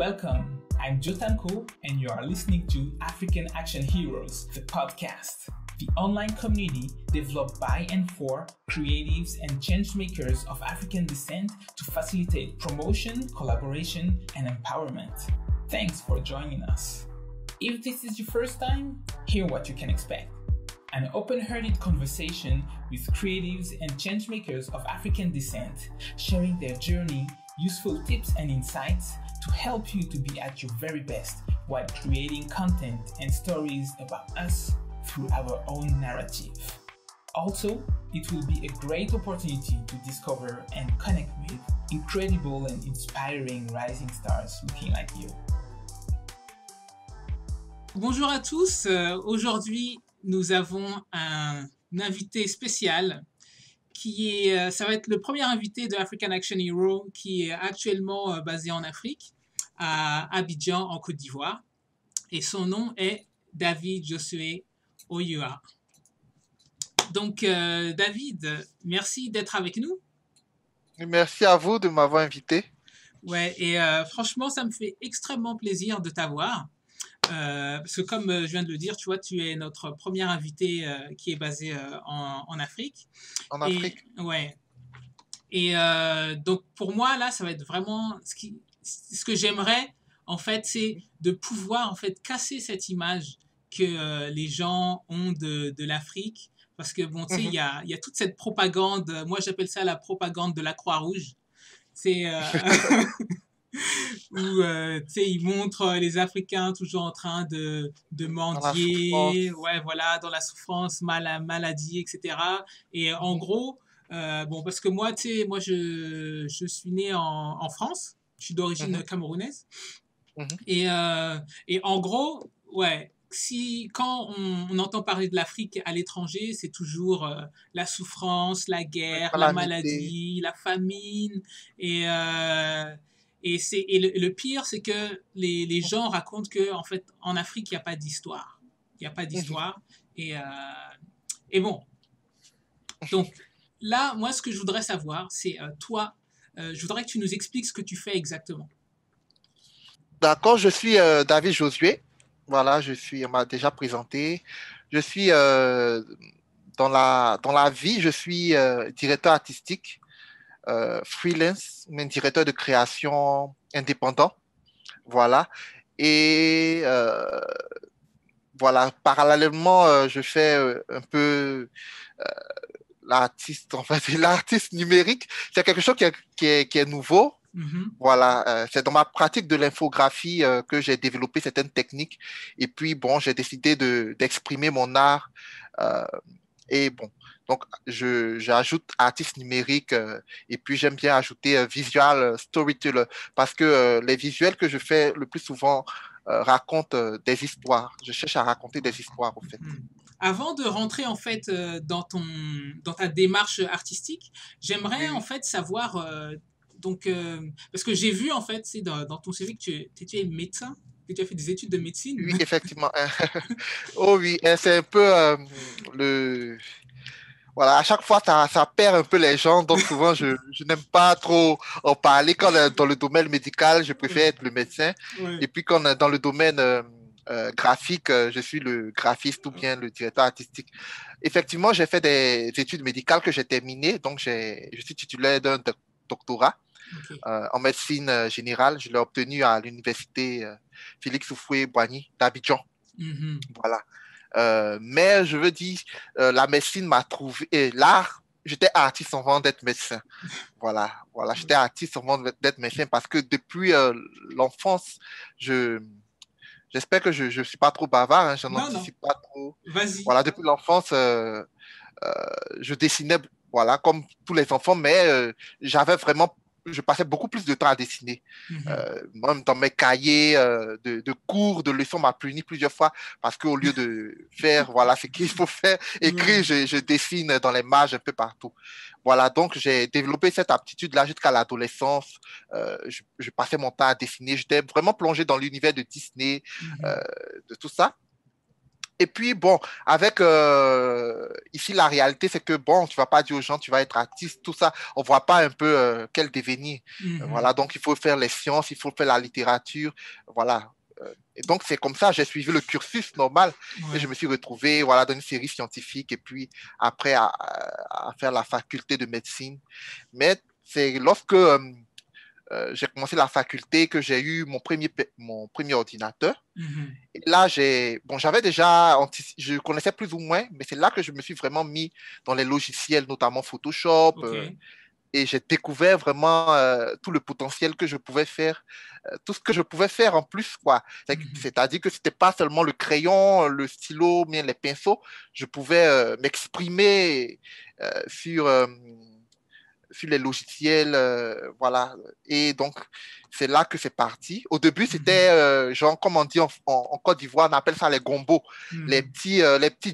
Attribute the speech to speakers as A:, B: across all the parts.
A: Welcome, I'm Jotamko and you are listening to African Action Heroes, the podcast, the online community developed by and for creatives and changemakers of African descent to facilitate promotion, collaboration, and empowerment. Thanks for joining us. If this is your first time, hear what you can expect. An open-hearted conversation with creatives and changemakers of African descent, sharing their journey, useful tips and insights to help you to be at your very best while creating content and stories about us through our own narrative. Also, it will be a great opportunity to discover and connect with incredible and inspiring rising stars looking like you.
B: Bonjour à tous, aujourd'hui nous avons un invité spécial ça va être le premier invité de African Action Hero qui est actuellement basé en Afrique, à Abidjan en Côte d'Ivoire, et son nom est David Josué Oyua. Donc David, merci d'être avec nous.
C: Merci à vous de m'avoir invité.
B: Ouais, et franchement ça me fait extrêmement plaisir de t'avoir. Parce que comme je viens de le dire, tu vois, tu es notre premier invité qui est basé en Afrique.
C: En Afrique.
B: Ouais. Et donc pour moi là, ça va être vraiment ce que j'aimerais en fait, c'est de pouvoir en fait casser cette image que les gens ont de l'Afrique, parce que bon, tu sais, il y a toute cette propagande. Moi, j'appelle ça la propagande de la Croix-Rouge. C'est où ils montrent les Africains toujours en train de mendier, ouais, voilà, dans la souffrance, maladie, etc. Et en gros, bon, parce que moi, moi je suis né en France, je suis d'origine camerounaise, et en gros, ouais, quand on entend parler de l'Afrique à l'étranger, c'est toujours la souffrance, la guerre, la maladie, la famine, et le pire, c'est que les gens racontent que en fait, en Afrique, il n'y a pas d'histoire. Il n'y a pas d'histoire. Et bon. Donc, là, moi, ce que je voudrais savoir, c'est toi, je voudrais que tu nous expliques ce que tu fais exactement.
C: D'accord, je suis David Josué. Voilà, on m'a déjà présenté. Je suis dans la vie, je suis directeur artistique. Freelance, mais directeur de création indépendant. Voilà. Et voilà, parallèlement, je fais un peu l'artiste, en fait, l'artiste numérique. C'est quelque chose qui est nouveau. Voilà, c'est dans ma pratique de l'infographie que j'ai développé certaines techniques. Et puis, bon, j'ai décidé d'exprimer mon art. Et bon, donc, j'ajoute artiste numérique et puis j'aime bien ajouter visual storyteller parce que les visuels que je fais le plus souvent racontent des histoires. Je cherche à raconter des histoires, au fait.
B: Avant de rentrer, en fait, dans ta démarche artistique, j'aimerais, en fait, savoir, parce que j'ai vu, en fait, c'est dans ton CV que tu es médecin, que tu as fait des études de médecine.
C: Oui, effectivement. Oh oui, c'est un peu Voilà, à chaque fois, ça perd un peu les gens, donc souvent, je n'aime pas trop en parler. Quand dans le domaine médical, je préfère être le médecin.
B: Ouais.
C: Et puis, quand dans le domaine graphique, je suis le graphiste ou bien le directeur artistique. Effectivement, j'ai fait des études médicales que j'ai terminées, donc je suis titulaire d'un doctorat en médecine générale. Je l'ai obtenu à l'université Félix Houphouët-Boigny d'Abidjan. Voilà. Mais je veux dire, la médecine m'a trouvé, et l'art, j'étais artiste avant d'être médecin. Voilà, j'étais artiste avant d'être médecin parce que depuis l'enfance, j'espère que je ne suis pas trop bavard, hein, je n'anticipe pas trop.
B: Vas-y.
C: Voilà, depuis l'enfance, je dessinais, voilà, comme tous les enfants, mais je passais beaucoup plus de temps à dessiner. Même dans mes cahiers de cours, de leçons, m'a puni plusieurs fois parce qu'au lieu de faire voilà, ce qu'il faut faire, écrire, je dessine dans les marges un peu partout. Voilà, donc j'ai développé cette aptitude-là jusqu'à l'adolescence. Je passais mon temps à dessiner. J'étais vraiment plongé dans l'univers de Disney, de tout ça. Et puis, bon, avec ici, la réalité, c'est que, bon, tu vas pas dire aux gens, tu vas être artiste, tout ça. On voit pas un peu quel devenir. Voilà, donc il faut faire les sciences, il faut faire la littérature. Voilà. Et donc, c'est comme ça, j'ai suivi le cursus normal et je me suis retrouvé, voilà, dans une série scientifique et puis après à faire la faculté de médecine. Mais c'est lorsque j'ai commencé la faculté que j'ai eu mon premier ordinateur. Et là, j'avais déjà, je connaissais plus ou moins, mais c'est là que je me suis vraiment mis dans les logiciels, notamment Photoshop, et j'ai découvert vraiment tout le potentiel que je pouvais faire, tout ce que je pouvais faire en plus, quoi. C'est-à-dire que c'était pas seulement le crayon, le stylo, mais les pinceaux, je pouvais m'exprimer sur sur les logiciels, voilà. Et donc, c'est là que c'est parti. Au début, c'était, genre, comme on dit en Côte d'Ivoire, on appelle ça les gombos, les petits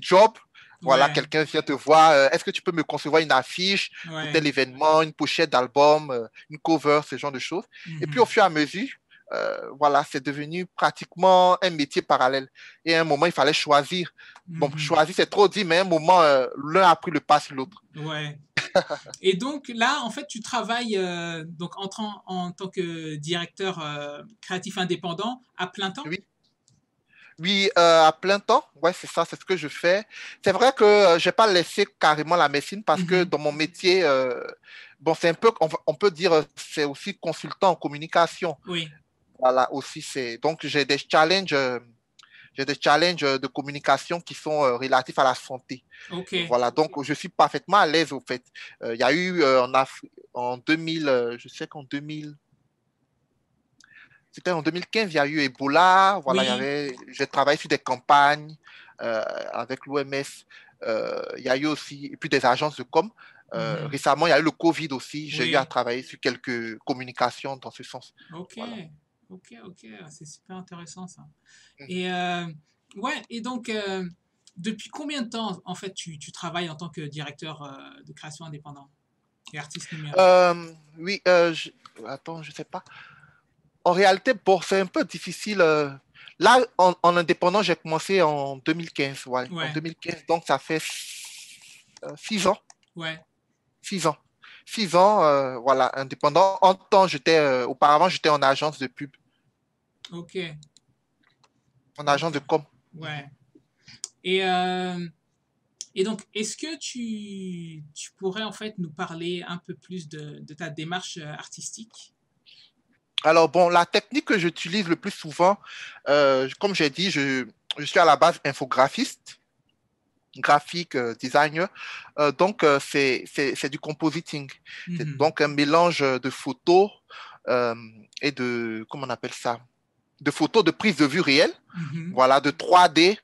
C: jobs. Voilà, quelqu'un vient te voir, est-ce que tu peux me concevoir une affiche pour tel événement, une pochette d'album, une cover, ce genre de choses. Et puis, au fur et à mesure, voilà, c'est devenu pratiquement un métier parallèle. Et à un moment, il fallait choisir. Bon, choisir, c'est trop dit, mais à un moment, l'un a pris le pas sur l'autre.
B: Ouais. Et donc là, en fait, tu travailles donc en tant que directeur créatif indépendant à plein temps?
C: Oui. Oui, à plein temps, ouais, c'est ça, c'est ce que je fais. C'est vrai que je n'ai pas laissé carrément la médecine parce que dans mon métier, bon, c'est un peu, on peut dire, c'est aussi consultant en communication.
B: Oui.
C: Voilà, aussi, c'est. Donc, j'ai des challenges de communication qui sont relatifs à la santé. Voilà, donc je suis parfaitement à l'aise au fait. Il y a eu en 2000, je sais qu'en 2000, c'était en 2015, il y a eu Ebola. Voilà, j'ai travaillé sur des campagnes avec l'OMS. Il y a eu aussi, et puis des agences de com. Récemment, il y a eu le Covid aussi. J'ai eu à travailler sur quelques communications dans ce sens.
B: Voilà. Ok, c'est super intéressant ça. Et ouais, et donc depuis combien de temps en fait tu travailles en tant que directeur de création indépendant et artiste numérique?
C: Oui, attends, je sais pas. En réalité, bon, c'est un peu difficile. Là, en indépendant, j'ai commencé en 2015. Ouais. En 2015, donc ça fait 6 ans.
B: Ouais.
C: 6 ans. 6 ans, voilà, indépendant. En temps, auparavant, j'étais en agence de pub.
B: Ok.
C: En agence de com.
B: Ouais. Et donc, est-ce que tu pourrais en fait nous parler un peu plus de ta démarche artistique?
C: Alors, bon, la technique que j'utilise le plus souvent, comme j'ai dit, je suis à la base infographiste, graphique, designer. Donc, c'est du compositing. C'est donc un mélange de photos et comment on appelle ça? De photos de prise de vue réelle, voilà, de 3D.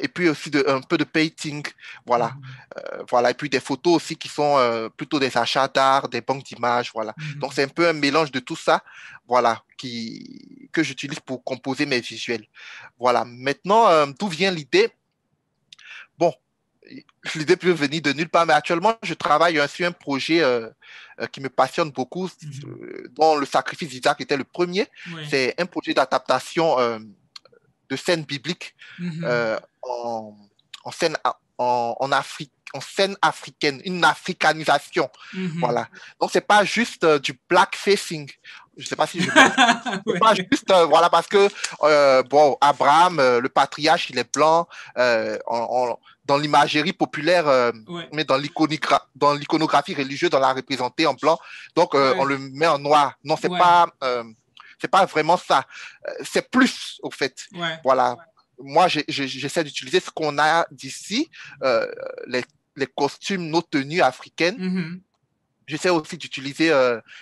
C: Et puis aussi un peu de painting, voilà. Voilà, et puis des photos aussi qui sont plutôt des achats d'art, des banques d'images, voilà. Donc c'est un peu un mélange de tout ça, voilà, que j'utilise pour composer mes visuels. Voilà, maintenant, d'où vient l'idée? Bon, l'idée peut venir de nulle part, mais actuellement, je travaille sur un projet qui me passionne beaucoup, dont le sacrifice d'Isaac était le premier. C'est un projet d'adaptation de scènes bibliques en scène en scène africaine, une africanisation. Voilà. Donc, c'est pas juste du blackfacing. Je sais pas si je c'est pas juste, voilà, parce que, bon, Abraham, le patriarche, il est blanc, dans l'imagerie populaire, mais dans l'iconographie religieuse, on l'a représenté en blanc. Donc, on le met en noir. Non, c'est pas vraiment ça. C'est plus, au fait. Voilà. Moi, j'essaie d'utiliser ce qu'on a d'ici, les costumes, nos tenues africaines. J'essaie aussi d'utiliser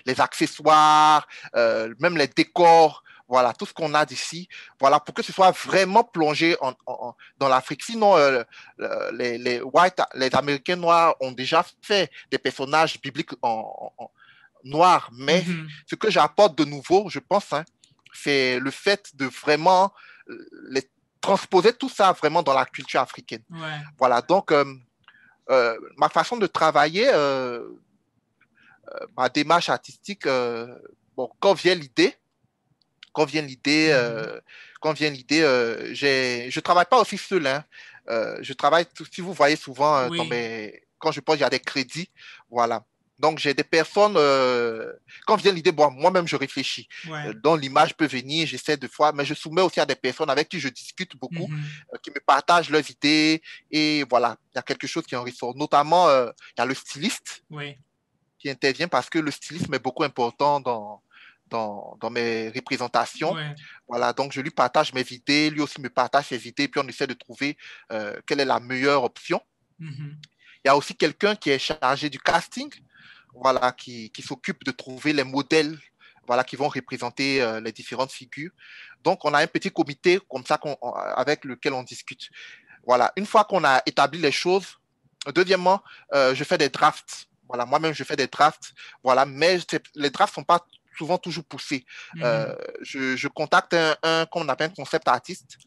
C: les accessoires, même les décors, voilà, tout ce qu'on a d'ici, voilà, pour que ce soit vraiment plongé dans l'Afrique. Sinon, les Américains noirs ont déjà fait des personnages bibliques noirs, mais ce que j'apporte de nouveau, je pense, hein, c'est le fait de vraiment transposer tout ça vraiment dans la culture africaine. Voilà, donc ma façon de travailler, ma démarche artistique, bon, quand vient l'idée, je travaille pas aussi seul, hein. Je travaille, si vous voyez souvent quand je pense, il y a des crédits, voilà. Donc, j'ai des personnes, quand vient l'idée, bon, moi-même, je réfléchis. Donc, l'image peut venir, j'essaie de voir, mais je soumets aussi à des personnes avec qui je discute beaucoup, qui me partagent leurs idées. Et voilà, il y a quelque chose qui en ressort. Notamment, il y a le styliste qui intervient parce que le stylisme est beaucoup important dans mes représentations. Voilà, donc je lui partage mes idées, lui aussi me partage ses idées, puis on essaie de trouver quelle est la meilleure option. Il y a aussi quelqu'un qui est chargé du casting, voilà, qui s'occupe de trouver les modèles, voilà, qui vont représenter les différentes figures. Donc, on a un petit comité comme ça avec lequel on discute. Voilà, une fois qu'on a établi les choses, deuxièmement, je fais des drafts. Voilà, moi-même, je fais des drafts, voilà, mais les drafts ne sont pas souvent toujours poussés. Je contacte un qu'on appelle un concept artiste.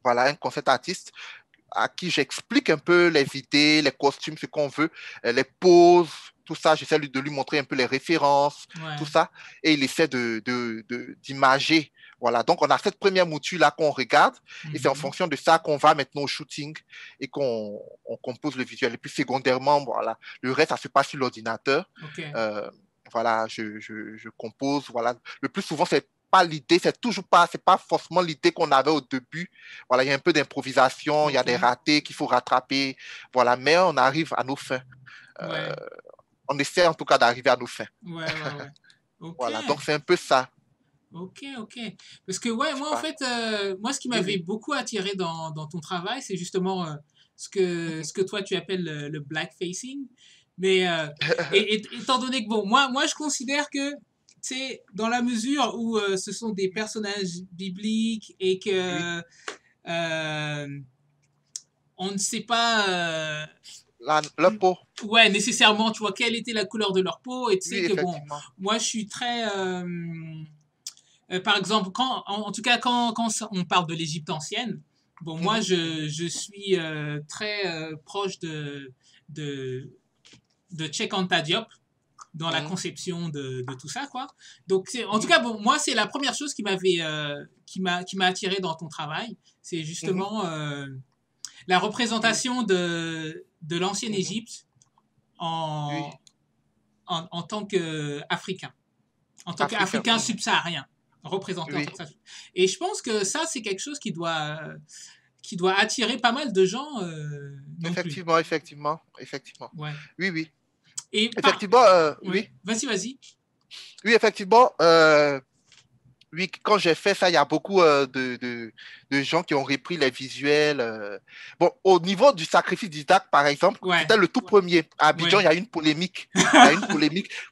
C: Voilà, un concept artiste à qui j'explique un peu les idées, les costumes, ce qu'on veut, les poses, tout ça. J'essaie de lui montrer un peu les références, tout ça. Et il essaie d'imager. Voilà, donc on a cette première mouture-là qu'on regarde, et c'est en fonction de ça qu'on va maintenant au shooting et qu'on compose le visuel. Et puis secondairement, voilà, le reste, ça se passe sur l'ordinateur. Voilà, je compose. Voilà. Le plus souvent, c'est pas l'idée, c'est pas forcément l'idée qu'on avait au début. Voilà, il y a un peu d'improvisation, il y a des ratés qu'il faut rattraper. Voilà, mais on arrive à nos fins. On essaie en tout cas d'arriver à nos fins. Voilà, donc c'est un peu ça.
B: Ok. Parce que moi en fait, moi ce qui m'avait beaucoup attiré dans ton travail, c'est justement ce que toi tu appelles le blackfacing. Mais étant donné que bon, moi je considère que c'est dans la mesure où ce sont des personnages bibliques et que on ne sait pas
C: leur peau.
B: Ouais, nécessairement, tu vois, quelle était la couleur de leur peau, et tu sais que bon, moi je suis très par exemple, en tout cas quand on parle de l'Égypte ancienne, bon, moi je suis très proche de Cheikh Anta Diop dans la conception de tout ça, quoi. Donc en tout cas, bon, moi c'est la première chose qui m'a attiré dans ton travail, c'est justement la représentation de l'ancienne Égypte en tant qu'Africain, en tant qu'Africain subsaharien, représenté en tant que ça. Et je pense que ça, c'est quelque chose qui doit attirer pas mal de gens.
C: Effectivement.
B: Ouais.
C: Oui.
B: Et
C: effectivement, oui.
B: Vas-y.
C: Oui, effectivement. Oui, quand j'ai fait ça, il y a beaucoup de gens qui ont repris les visuels. Bon, au niveau du sacrifice d'Isaac, par exemple, c'était le tout premier. À Abidjan, il y a une polémique.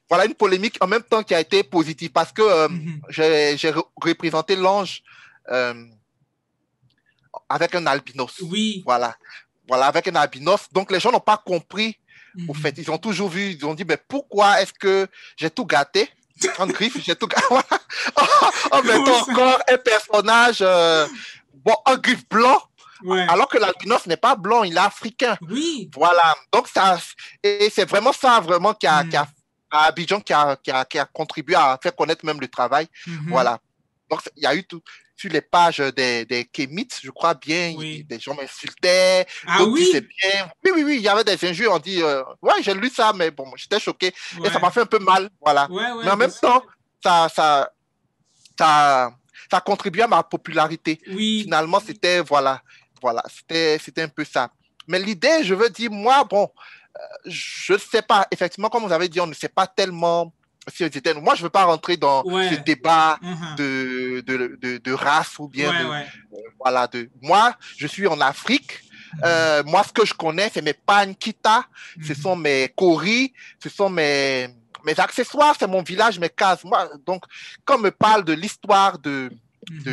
C: Voilà, une polémique en même temps qui a été positive parce que j'ai représenté l'ange avec un albinos.
B: Oui.
C: Voilà, avec un albinos. Donc, les gens n'ont pas compris. Au fait, ils ont toujours vu, ils ont dit, mais pourquoi est-ce que j'ai tout gâté? En griffe, j'ai tout gâté. En mettant encore un personnage en griffe blanc, alors que l'albinos n'est pas blanc, il est africain.
B: Oui.
C: Voilà. Donc, et c'est vraiment ça, vraiment, à Abidjan, qui a contribué à faire connaître même le travail. Voilà. Donc, il y a eu tout. Sur les pages des Kémites, je crois bien, des gens m'insultaient.
B: Oui,
C: bien. Oui, il y avait des injures. On dit, j'ai lu ça, mais bon, j'étais choqué. Et ça m'a fait un peu mal. Voilà. Mais en même temps, ça contribue à ma popularité.
B: Oui.
C: Finalement, c'était un peu ça. Mais l'idée, je veux dire, moi, je ne sais pas. Effectivement, comme vous avez dit, on ne sait pas tellement. Moi, je ne veux pas rentrer dans ce débat de race ou bien moi, je suis en Afrique. Moi, ce que je connais, c'est mes pankita, ce sont mes koris, ce sont mes accessoires, c'est mon village, mes cases. Moi, donc, quand on me parle de l'histoire de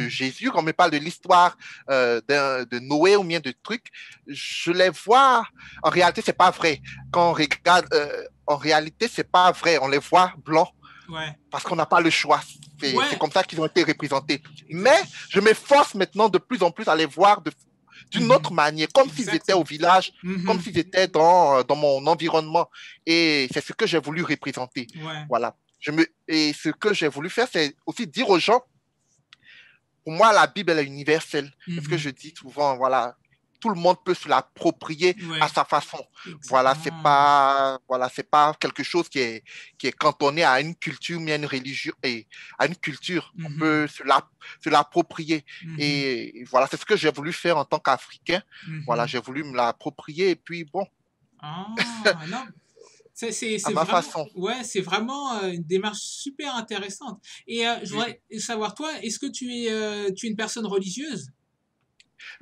C: Jésus, quand on me parle de l'histoire de Noé ou bien de trucs, je les vois. En réalité, c'est pas vrai. Quand on regarde, en réalité, c'est pas vrai. On les voit blancs parce qu'on n'a pas le choix. C'est comme ça qu'ils ont été représentés. Mais je m'efforce maintenant de plus en plus à les voir d'une autre manière, comme s'ils étaient au village, comme s'ils étaient dans mon environnement. Et c'est ce que j'ai voulu représenter. Voilà. Et ce que j'ai voulu faire, c'est aussi dire aux gens pour moi, la Bible, elle est universelle. C'est ce que je dis souvent, voilà. Tout le monde peut se l'approprier à sa façon. Voilà, c'est pas quelque chose qui est cantonné à une culture, mais à une religion et à une culture. On peut se l'approprier. Et voilà, c'est ce que j'ai voulu faire en tant qu'Africain. Voilà, j'ai voulu me l'approprier et puis bon.
B: Ah, non. C'est
C: à ma
B: vraiment,
C: façon.
B: ouais, c'est vraiment une démarche super intéressante. Et je voudrais savoir, toi, est-ce que tu es une personne religieuse?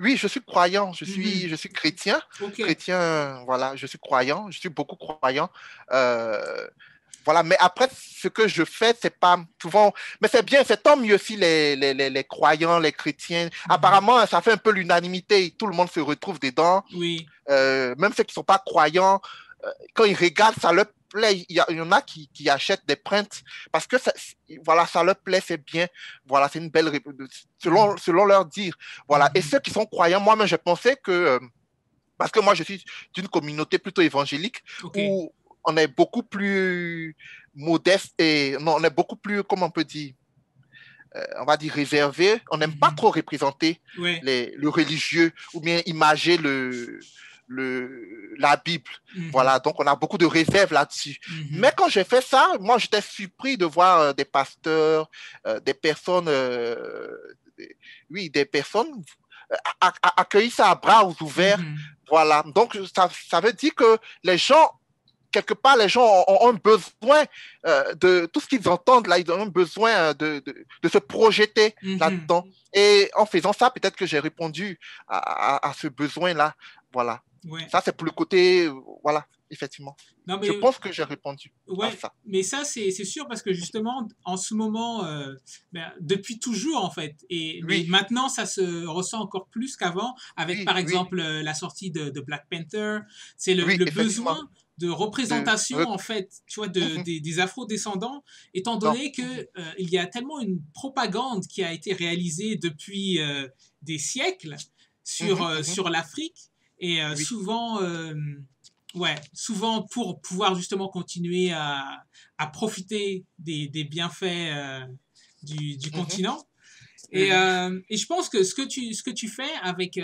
C: Oui, je suis croyant, je suis chrétien.
B: Ok.
C: Chrétien, voilà, je suis croyant, je suis beaucoup croyant. Voilà, mais après, ce que je fais, c'est pas souvent, mais c'est bien, c'est tant mieux si les croyants, les chrétiens, apparemment, ça fait un peu l'unanimité, tout le monde se retrouve dedans.
B: Oui.
C: Même ceux qui ne sont pas croyants, quand ils regardent, ça leur plaît. Il y en a qui achètent des prints parce que voilà, ça leur plaît, c'est bien. Voilà, c'est une belle selon leur dire. Voilà. Et ceux qui sont croyants, moi-même, je pensais que, parce que moi, je suis d'une communauté plutôt évangélique où on est beaucoup plus modeste et non, on est beaucoup plus, comment on peut dire, on va dire réservé. On n'aime pas trop représenter le religieux ou bien imager la Bible. Voilà, donc on a beaucoup de réserves là-dessus. Mais quand j'ai fait ça, moi j'étais surpris de voir des pasteurs, des personnes, des personnes accueillir ça à bras ouverts. Voilà, donc ça veut dire que les gens, quelque part, les gens ont un besoin de tout ce qu'ils entendent là, ils ont un besoin de se projeter là-dedans. Et en faisant ça, peut-être que j'ai répondu à ce besoin-là. Voilà. Ouais. Ça, c'est pour le côté, voilà, effectivement. Non, mais, je pense que j'ai répondu à ça.
B: Mais ça, c'est sûr parce que justement, en ce moment, depuis toujours, en fait, mais maintenant, ça se ressent encore plus qu'avant avec, par exemple, la sortie de Black Panther. C'est le besoin de représentation, en fait, tu vois, des afro-descendants, étant donné qu'il y a tellement une propagande qui a été réalisée depuis des siècles sur l'Afrique. Et souvent, souvent pour pouvoir justement continuer à profiter des bienfaits du continent. Et je pense que ce que tu fais avec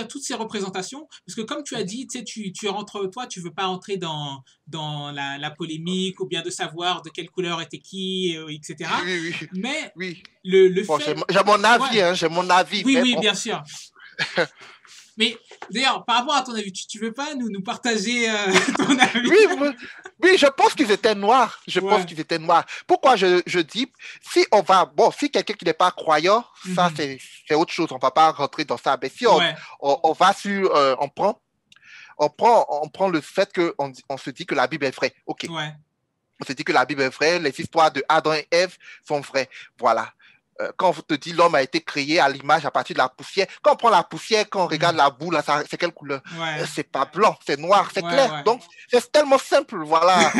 B: toutes ces représentations, parce que comme tu as dit, tu rentres, toi, tu veux pas entrer dans la polémique ou bien de savoir de quelle couleur était qui, etc. Mais le fait...
C: J'ai mon avis, j'ai mon avis.
B: Oui, bien sûr. Mais d'ailleurs, par rapport à ton avis, tu veux pas nous partager ton avis?
C: Oui, je pense qu'ils étaient noirs. Je pense qu'ils étaient noirs. Pourquoi je dis, si quelqu'un qui n'est pas croyant, ça c'est autre chose. On va pas rentrer dans ça. Mais si on va sur, on prend le fait qu'on se dit que la Bible est vraie. Ok. On se dit que la Bible est vraie. Les histoires de Adam et Ève sont vraies. Voilà. Quand on te dit l'homme a été créé à l'image à partir de la poussière, quand on prend la poussière, quand on regarde la boue, là, c'est quelle couleur? C'est pas blanc, c'est noir, c'est clair. Donc, c'est tellement simple, voilà.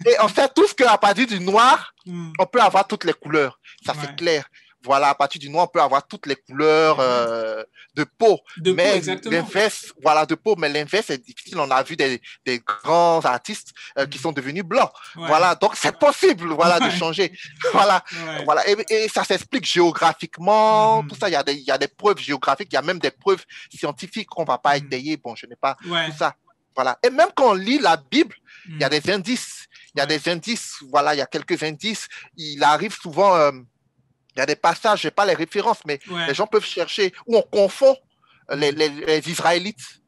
C: Et on sait tous qu'à partir du noir, on peut avoir toutes les couleurs. Ça, c'est clair. Voilà, à partir du noir, on peut avoir toutes les couleurs de peau. Mais l'inverse, de peau, mais l'inverse est difficile. On a vu des grands artistes qui sont devenus blancs. Voilà, donc c'est possible, de changer. Voilà. Et ça s'explique géographiquement, tout ça. Il y a des preuves géographiques, il y a même des preuves scientifiques qu'on va pas étayer. Bon, je n'ai pas tout ça. Voilà. Et même quand on lit la Bible, il y a des indices. Il y a des indices, il y a quelques indices. Il arrive souvent... il y a des passages, je n'ai pas les références, mais les gens peuvent chercher où on confond les Israélites.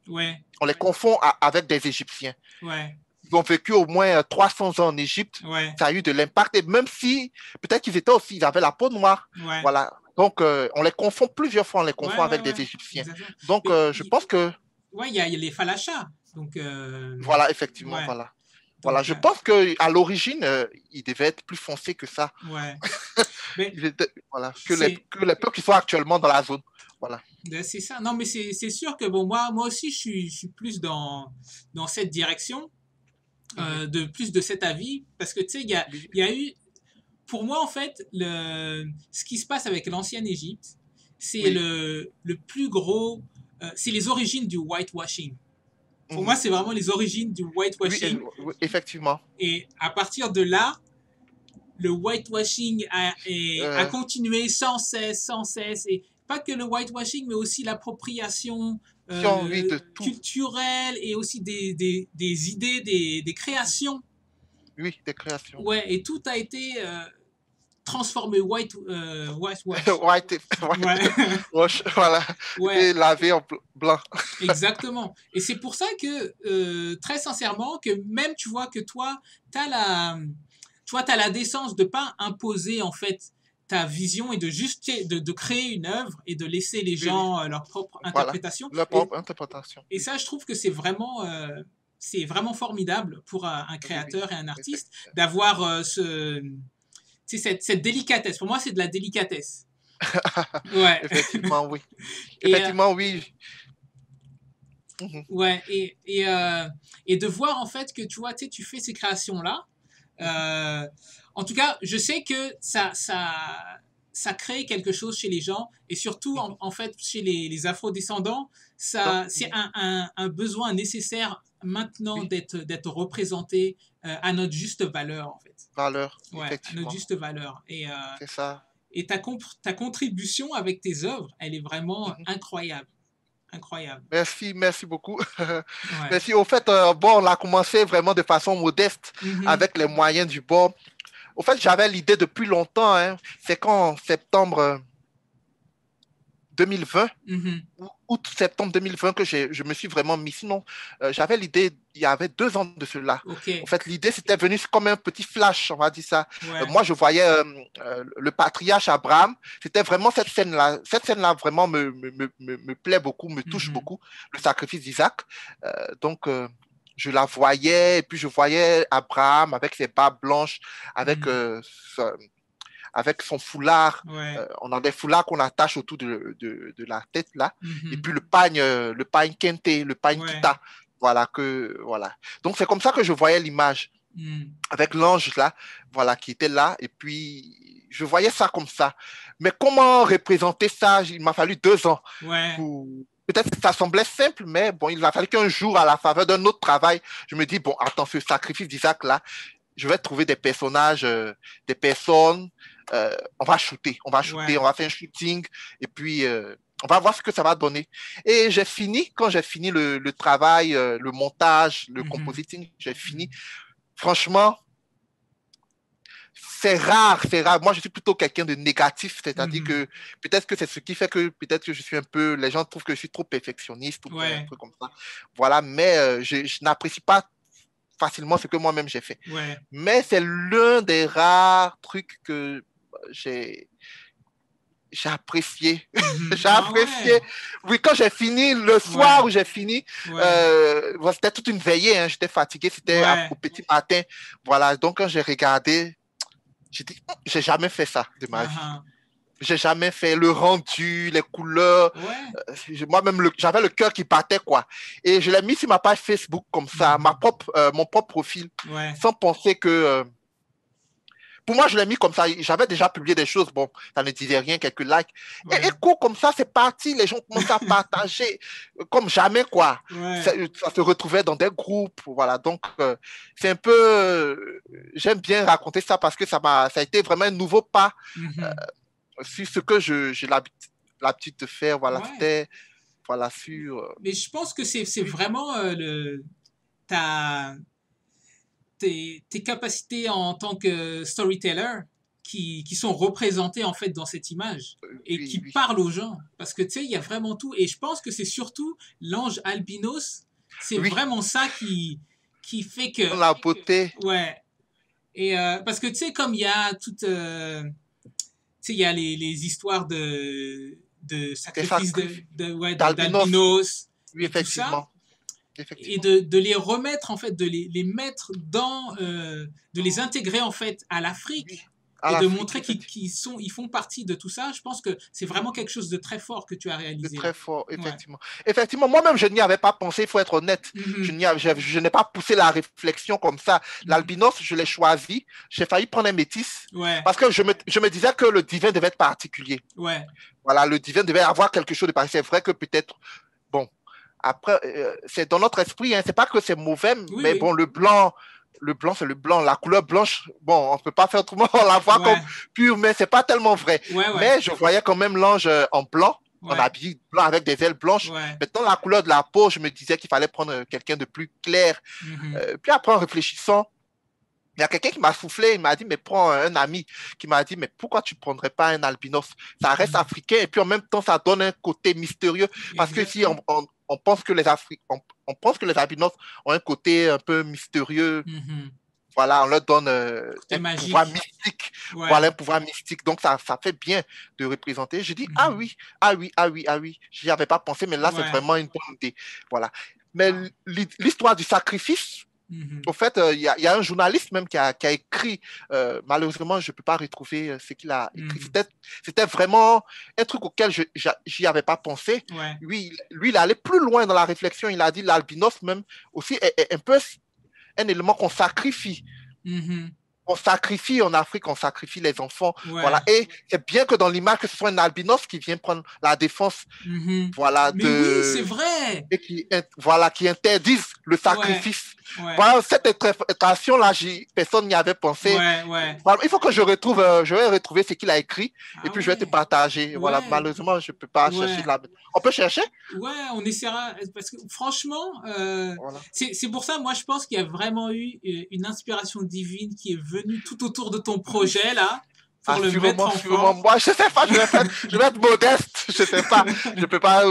C: On les confond avec des Égyptiens. Ils ont vécu au moins 300 ans en Égypte. Ça a eu de l'impact. Et même si, peut-être ils avaient la peau noire. Voilà. Donc, on les confond plusieurs fois, on les confond avec des Égyptiens. Donc, je pense que...
B: il y a les falachas. Donc,
C: voilà, effectivement, voilà. Voilà, je pense qu'à l'origine, il devait être plus foncé que ça. Mais que les peuples qui sont actuellement dans la zone. Voilà.
B: C'est ça. Non, mais c'est sûr que moi aussi, je suis plus dans cette direction, plus de cet avis, parce que tu sais, il y a eu, pour moi, en fait, ce qui se passe avec l'ancienne Égypte, c'est le plus gros, c'est les origines du whitewashing. Pour moi, c'est vraiment les origines du whitewashing.
C: Oui, effectivement.
B: Et à partir de là, le whitewashing a continué sans cesse. Et pas que le whitewashing, mais aussi l'appropriation culturelle et aussi des idées, des créations.
C: Oui, des créations.
B: Ouais, et tout a été transformé whitewash.
C: Voilà.
B: Ouais.
C: Et lavé en blanc.
B: Exactement. Et c'est pour ça que, très sincèrement, que même tu vois que toi, t'as la décence de pas imposer en fait ta vision et de juste de créer une œuvre et de laisser les gens leur propre interprétation.
C: Leur propre interprétation.
B: Et ça, je trouve que c'est vraiment formidable pour un créateur et un artiste d'avoir cette délicatesse. Pour moi, c'est de la délicatesse. Ouais.
C: Effectivement, oui. Effectivement, oui.
B: Ouais, et de voir en fait que tu vois, tu fais ces créations-là. En tout cas, je sais que ça crée quelque chose chez les gens et surtout en fait chez les afrodescendants, c'est un besoin nécessaire maintenant d'être représenté à notre juste valeur en fait.
C: Valeur,
B: ouais,
C: effectivement.
B: À notre juste valeur.
C: C'est ça.
B: Et ta contribution avec tes œuvres, elle est vraiment incroyable. Incroyable.
C: Merci beaucoup. Merci. Au fait, on a commencé vraiment de façon modeste avec les moyens du bord. Au fait, j'avais l'idée depuis longtemps. C'est qu'en septembre 2020, août-septembre 2020, que je me suis vraiment mis. Sinon, j'avais l'idée, il y avait 2 ans de cela.
B: Okay.
C: En fait, l'idée, c'était venu comme un petit flash, on va dire ça. Ouais. Moi, je voyais le patriarche Abraham. C'était vraiment cette scène-là. Cette scène-là, vraiment, me plaît beaucoup, me touche beaucoup. Le sacrifice d'Isaac. Donc, je la voyais, et puis je voyais Abraham avec ses barbes blanches, avec son foulard. On a des foulards qu'on attache autour de la tête là. Et puis le pagne kente, le pagne kita. Voilà. Donc c'est comme ça que je voyais l'image. Avec l'ange là, voilà, qui était là. Et puis je voyais ça comme ça. Mais comment représenter ça? Il m'a fallu 2 ans. Peut-être que ça semblait simple, mais bon, il a fallu qu'un jour, à la faveur d'un autre travail, je me dis, bon, attends, ce sacrifice d'Isaac là, je vais trouver des personnages, des personnes, on va shooter, on va faire un shooting, et puis on va voir ce que ça va donner. Et quand j'ai fini le travail, le montage, le compositing, j'ai fini. Franchement, c'est rare. Moi, je suis plutôt quelqu'un de négatif, c'est-à-dire que peut-être que c'est ce qui fait que peut-être que je suis les gens trouvent que je suis trop perfectionniste ou un truc comme ça. Voilà, mais je n'apprécie pas facilement ce que moi-même j'ai fait. Mais c'est l'un des rares trucs que j'ai apprécié. J'ai apprécié. Oui, quand j'ai fini, le soir où j'ai fini, c'était toute une veillée. J'étais fatigué, c'était au petit matin. Voilà, donc quand j'ai regardé, j'ai dit, j'ai jamais fait ça de ma vie. J'ai jamais fait le rendu, les couleurs. Moi-même, j'avais le cœur qui battait, quoi. Et je l'ai mis sur ma page Facebook comme ça, mon propre profil, sans penser que... pour moi, je l'ai mis comme ça. J'avais déjà publié des choses. Bon, ça ne disait rien, quelques likes. Et écho, comme ça, c'est parti. Les gens commencent à partager comme jamais, quoi. Ça se retrouvait dans des groupes. Voilà. Donc, c'est un peu... j'aime bien raconter ça parce que ça a été vraiment un nouveau pas sur ce que j'ai l'habitude de faire. Voilà. C'était... Voilà, sur...
B: Mais je pense que c'est vraiment tes capacités en tant que storyteller qui sont représentées en fait dans cette image et qui parlent aux gens. Parce que tu sais, il y a vraiment tout. Et je pense que c'est surtout l'ange albinos. C'est vraiment ça qui fait que...
C: La beauté.
B: Ouais. Et parce que tu sais, comme il y a toute... tu sais, il y a les histoires de sacrifices d'albinos.
C: Oui, effectivement.
B: Et de les remettre, en fait, de les mettre dans... de les intégrer, en fait, à l'Afrique. Et de montrer qu'ils font partie de tout ça. Je pense que c'est vraiment quelque chose de très fort que tu as réalisé.
C: De très fort, effectivement. Effectivement, moi-même, je n'y avais pas pensé, il faut être honnête. Je n'ai pas poussé la réflexion comme ça. L'albinos, je l'ai choisi. J'ai failli prendre un métis. Parce que je me disais que le divin devait être particulier. Voilà, le divin devait avoir quelque chose de particulier. C'est vrai que peut-être... Bon, après, c'est dans notre esprit. C'est pas que c'est mauvais, mais bon, le blanc... le blanc, c'est le blanc. La couleur blanche, bon, on ne peut pas faire autrement, on la voit comme pure, mais ce n'est pas tellement vrai. Mais je voyais quand même l'ange en blanc, en habillé blanc avec des ailes blanches. Maintenant, la couleur de la peau, je me disais qu'il fallait prendre quelqu'un de plus clair. Puis après, en réfléchissant, il y a quelqu'un qui m'a soufflé, il m'a dit, mais prends un ami qui m'a dit, mais pourquoi tu ne prendrais pas un albinos? Ça reste africain et puis en même temps, ça donne un côté mystérieux. Parce que si on pense que on pense que les albinos ont un côté un peu mystérieux, voilà, on leur donne un pouvoir mystique. Voilà, un pouvoir mystique. Donc, ça fait bien de représenter. Je dis, ah oui, j'y avais pas pensé, mais là, c'est vraiment une bonne idée. Voilà. Mais l'histoire du sacrifice, au fait, il y a un journaliste même qui a écrit, malheureusement, je ne peux pas retrouver ce qu'il a écrit. C'était vraiment un truc auquel j'y avais pas pensé. Lui, il est allé plus loin dans la réflexion. Il a dit l'albinos même aussi est un peu un élément qu'on sacrifie. On sacrifie en Afrique, on sacrifie les enfants. Voilà. Et c'est bien que dans l'image, que ce soit un albinos qui vient prendre la défense. Voilà,
B: mais oui, c'est vrai.
C: Et qui interdise le sacrifice. Voilà, cette interprétation-là, personne n'y avait pensé. Voilà, il faut que je vais retrouver ce qu'il a écrit et puis je vais te partager. Voilà, malheureusement, je ne peux pas chercher là. On peut chercher?
B: Ouais, on essaiera. Parce que franchement, c'est pour ça, moi, je pense qu'il y a vraiment eu une inspiration divine qui est venue tout autour de ton projet, là. Pour le mettre en forme.
C: Moi, je sais pas, je vais être modeste, je sais pas, je peux pas,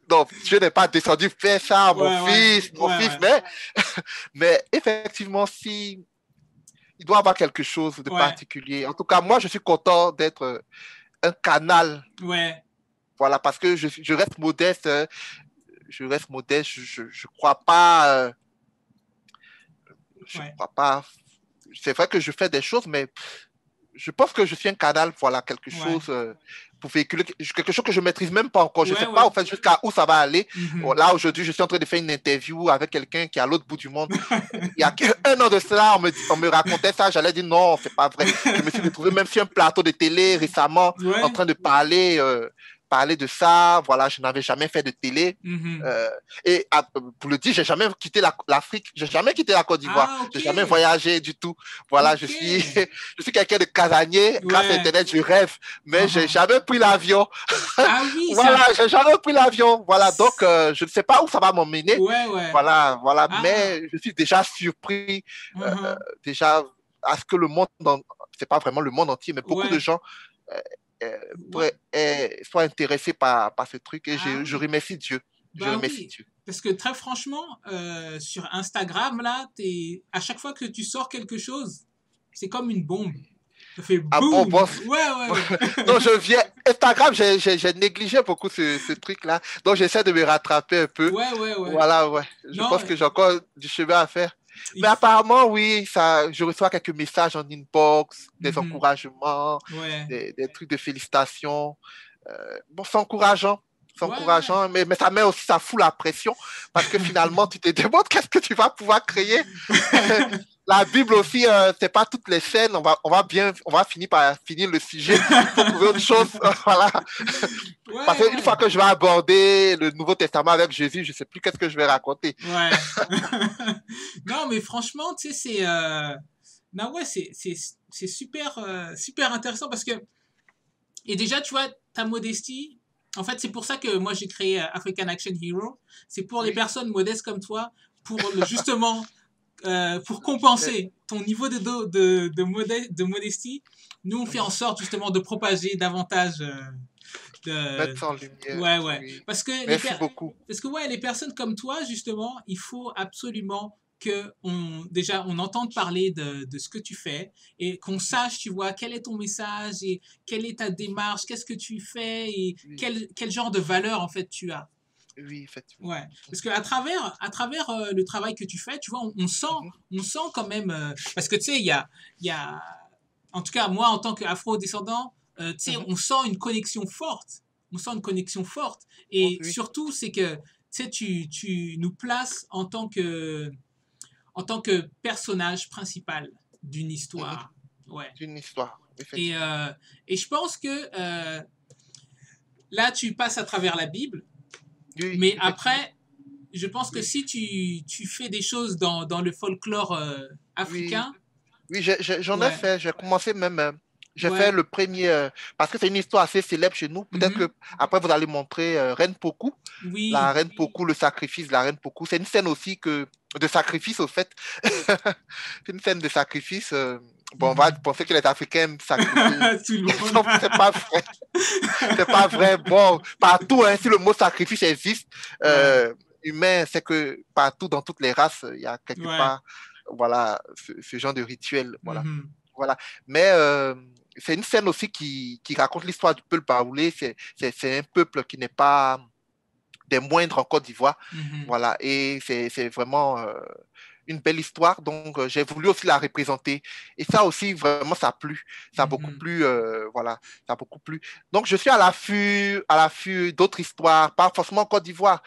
C: non, je n'ai pas descendu faire ça à mon fils, mais effectivement, si, il doit y avoir quelque chose de particulier. En tout cas, moi, je suis content d'être un canal. Voilà, parce que je reste modeste, je crois pas, c'est vrai que je fais des choses, mais je pense que je suis un canal, voilà, quelque chose pour véhiculer, quelque chose que je ne maîtrise même pas encore. Je ne sais pas, en fait, jusqu'à où ça va aller. Là, aujourd'hui, je suis en train de faire une interview avec quelqu'un qui est à l'autre bout du monde. Il y a un an de cela, on me racontait ça. J'allais dire non, c'est pas vrai. Je me suis retrouvé même sur un plateau de télé récemment en train de parler de ça, voilà, je n'avais jamais fait de télé. Et pour le dire, j'ai jamais quitté l'Afrique, j'ai jamais quitté la Côte d'Ivoire, j'ai jamais voyagé du tout. Voilà, je suis quelqu'un de casanier, grâce à Internet, je rêve, mais j'ai jamais pris l'avion. Voilà, j'ai jamais pris l'avion. Voilà, donc je ne sais pas où ça va m'emmener. Voilà, mais je suis déjà surpris, déjà à ce que le monde, c'est pas vraiment le monde entier, mais beaucoup de gens soient intéressés par ce truc et je remercie Dieu. Je remercie Dieu.
B: Parce que très franchement, sur Instagram, là, à chaque fois que tu sors quelque chose, c'est comme une bombe. Ça fait boum.
C: Donc, Instagram, j'ai négligé beaucoup ce truc-là. Donc, j'essaie de me rattraper un peu. Voilà, Je pense que j'ai encore du chemin à faire. Mais apparemment, oui, je reçois quelques messages en inbox, des encouragements, des trucs de félicitations. Bon, c'est encourageant. Mais ça fout la pression parce que finalement, tu te demandes qu'est-ce que tu vas pouvoir créer. La Bible aussi, c'est pas toutes les scènes. On va finir par finir le sujet pour trouver autre chose. Voilà. Parce qu'une fois que je vais aborder le Nouveau Testament avec Jésus, je sais plus qu'est-ce que je vais raconter.
B: Non, mais franchement, tu sais, c'est super, super intéressant parce que, et déjà, tu vois, ta modestie, en fait, c'est pour ça que moi j'ai créé African Action Hero. C'est pour les personnes modestes comme toi, pour justement pour compenser ton niveau de modestie. Nous, on fait en sorte justement de propager davantage
C: mettre ça en lumière.
B: Oui. Parce que
C: merci beaucoup.
B: Parce que les personnes comme toi, justement, il faut absolument qu'on entende parler de ce que tu fais et qu'on sache, tu vois, quel est ton message et quelle est ta démarche, qu'est-ce que tu fais et quel genre de valeur, en fait, tu as.
C: Oui, effectivement.
B: Ouais, parce qu'à travers le travail que tu fais, tu vois, on sent quand même, parce que tu sais, il y a, en tout cas, moi, en tant qu'afro-descendant, tu sais, on sent une connexion forte. Et surtout, c'est que, tu sais, tu nous places en tant que personnage principal d'une histoire.
C: D'une histoire, effectivement.
B: Et je pense que là, tu passes à travers la Bible, mais après, je pense que si tu fais des choses dans le folklore
C: Oui,
B: africain.
C: oui, j'en ai
B: Ouais.
C: fait. J'ai commencé même. J'ai fait
B: Ouais.
C: le premier, parce que c'est une histoire assez célèbre chez nous. Peut-être que
B: Mhm.
C: après vous allez montrer Reine Poku, la
B: Oui.
C: Reine Poku, le sacrifice de la Reine Poku. C'est une scène aussi de sacrifice au fait. C'est une scène de sacrifice. Bon, on va
B: Mhm.
C: penser que les Africains aiment sacrifier.
B: Tout le monde.
C: C'est pas vrai. C'est pas vrai. Bon, partout, hein, si le mot sacrifice existe,
B: Ouais.
C: humain, c'est que partout, dans toutes les races, il y a quelque
B: Ouais.
C: part, voilà, ce genre de rituel. Voilà.
B: Mhm.
C: Voilà. Mais c'est une scène aussi qui raconte l'histoire du peuple baoulé. C'est un peuple qui n'est pas des moindres en Côte d'Ivoire.
B: Mhm.
C: Voilà. Et c'est vraiment une belle histoire. Donc, j'ai voulu aussi la représenter. Et ça aussi, vraiment, ça a plu. Ça a beaucoup
B: Mhm.
C: plu. Voilà. Ça a beaucoup plu. Donc, je suis à l'affût d'autres histoires, pas forcément en Côte d'Ivoire,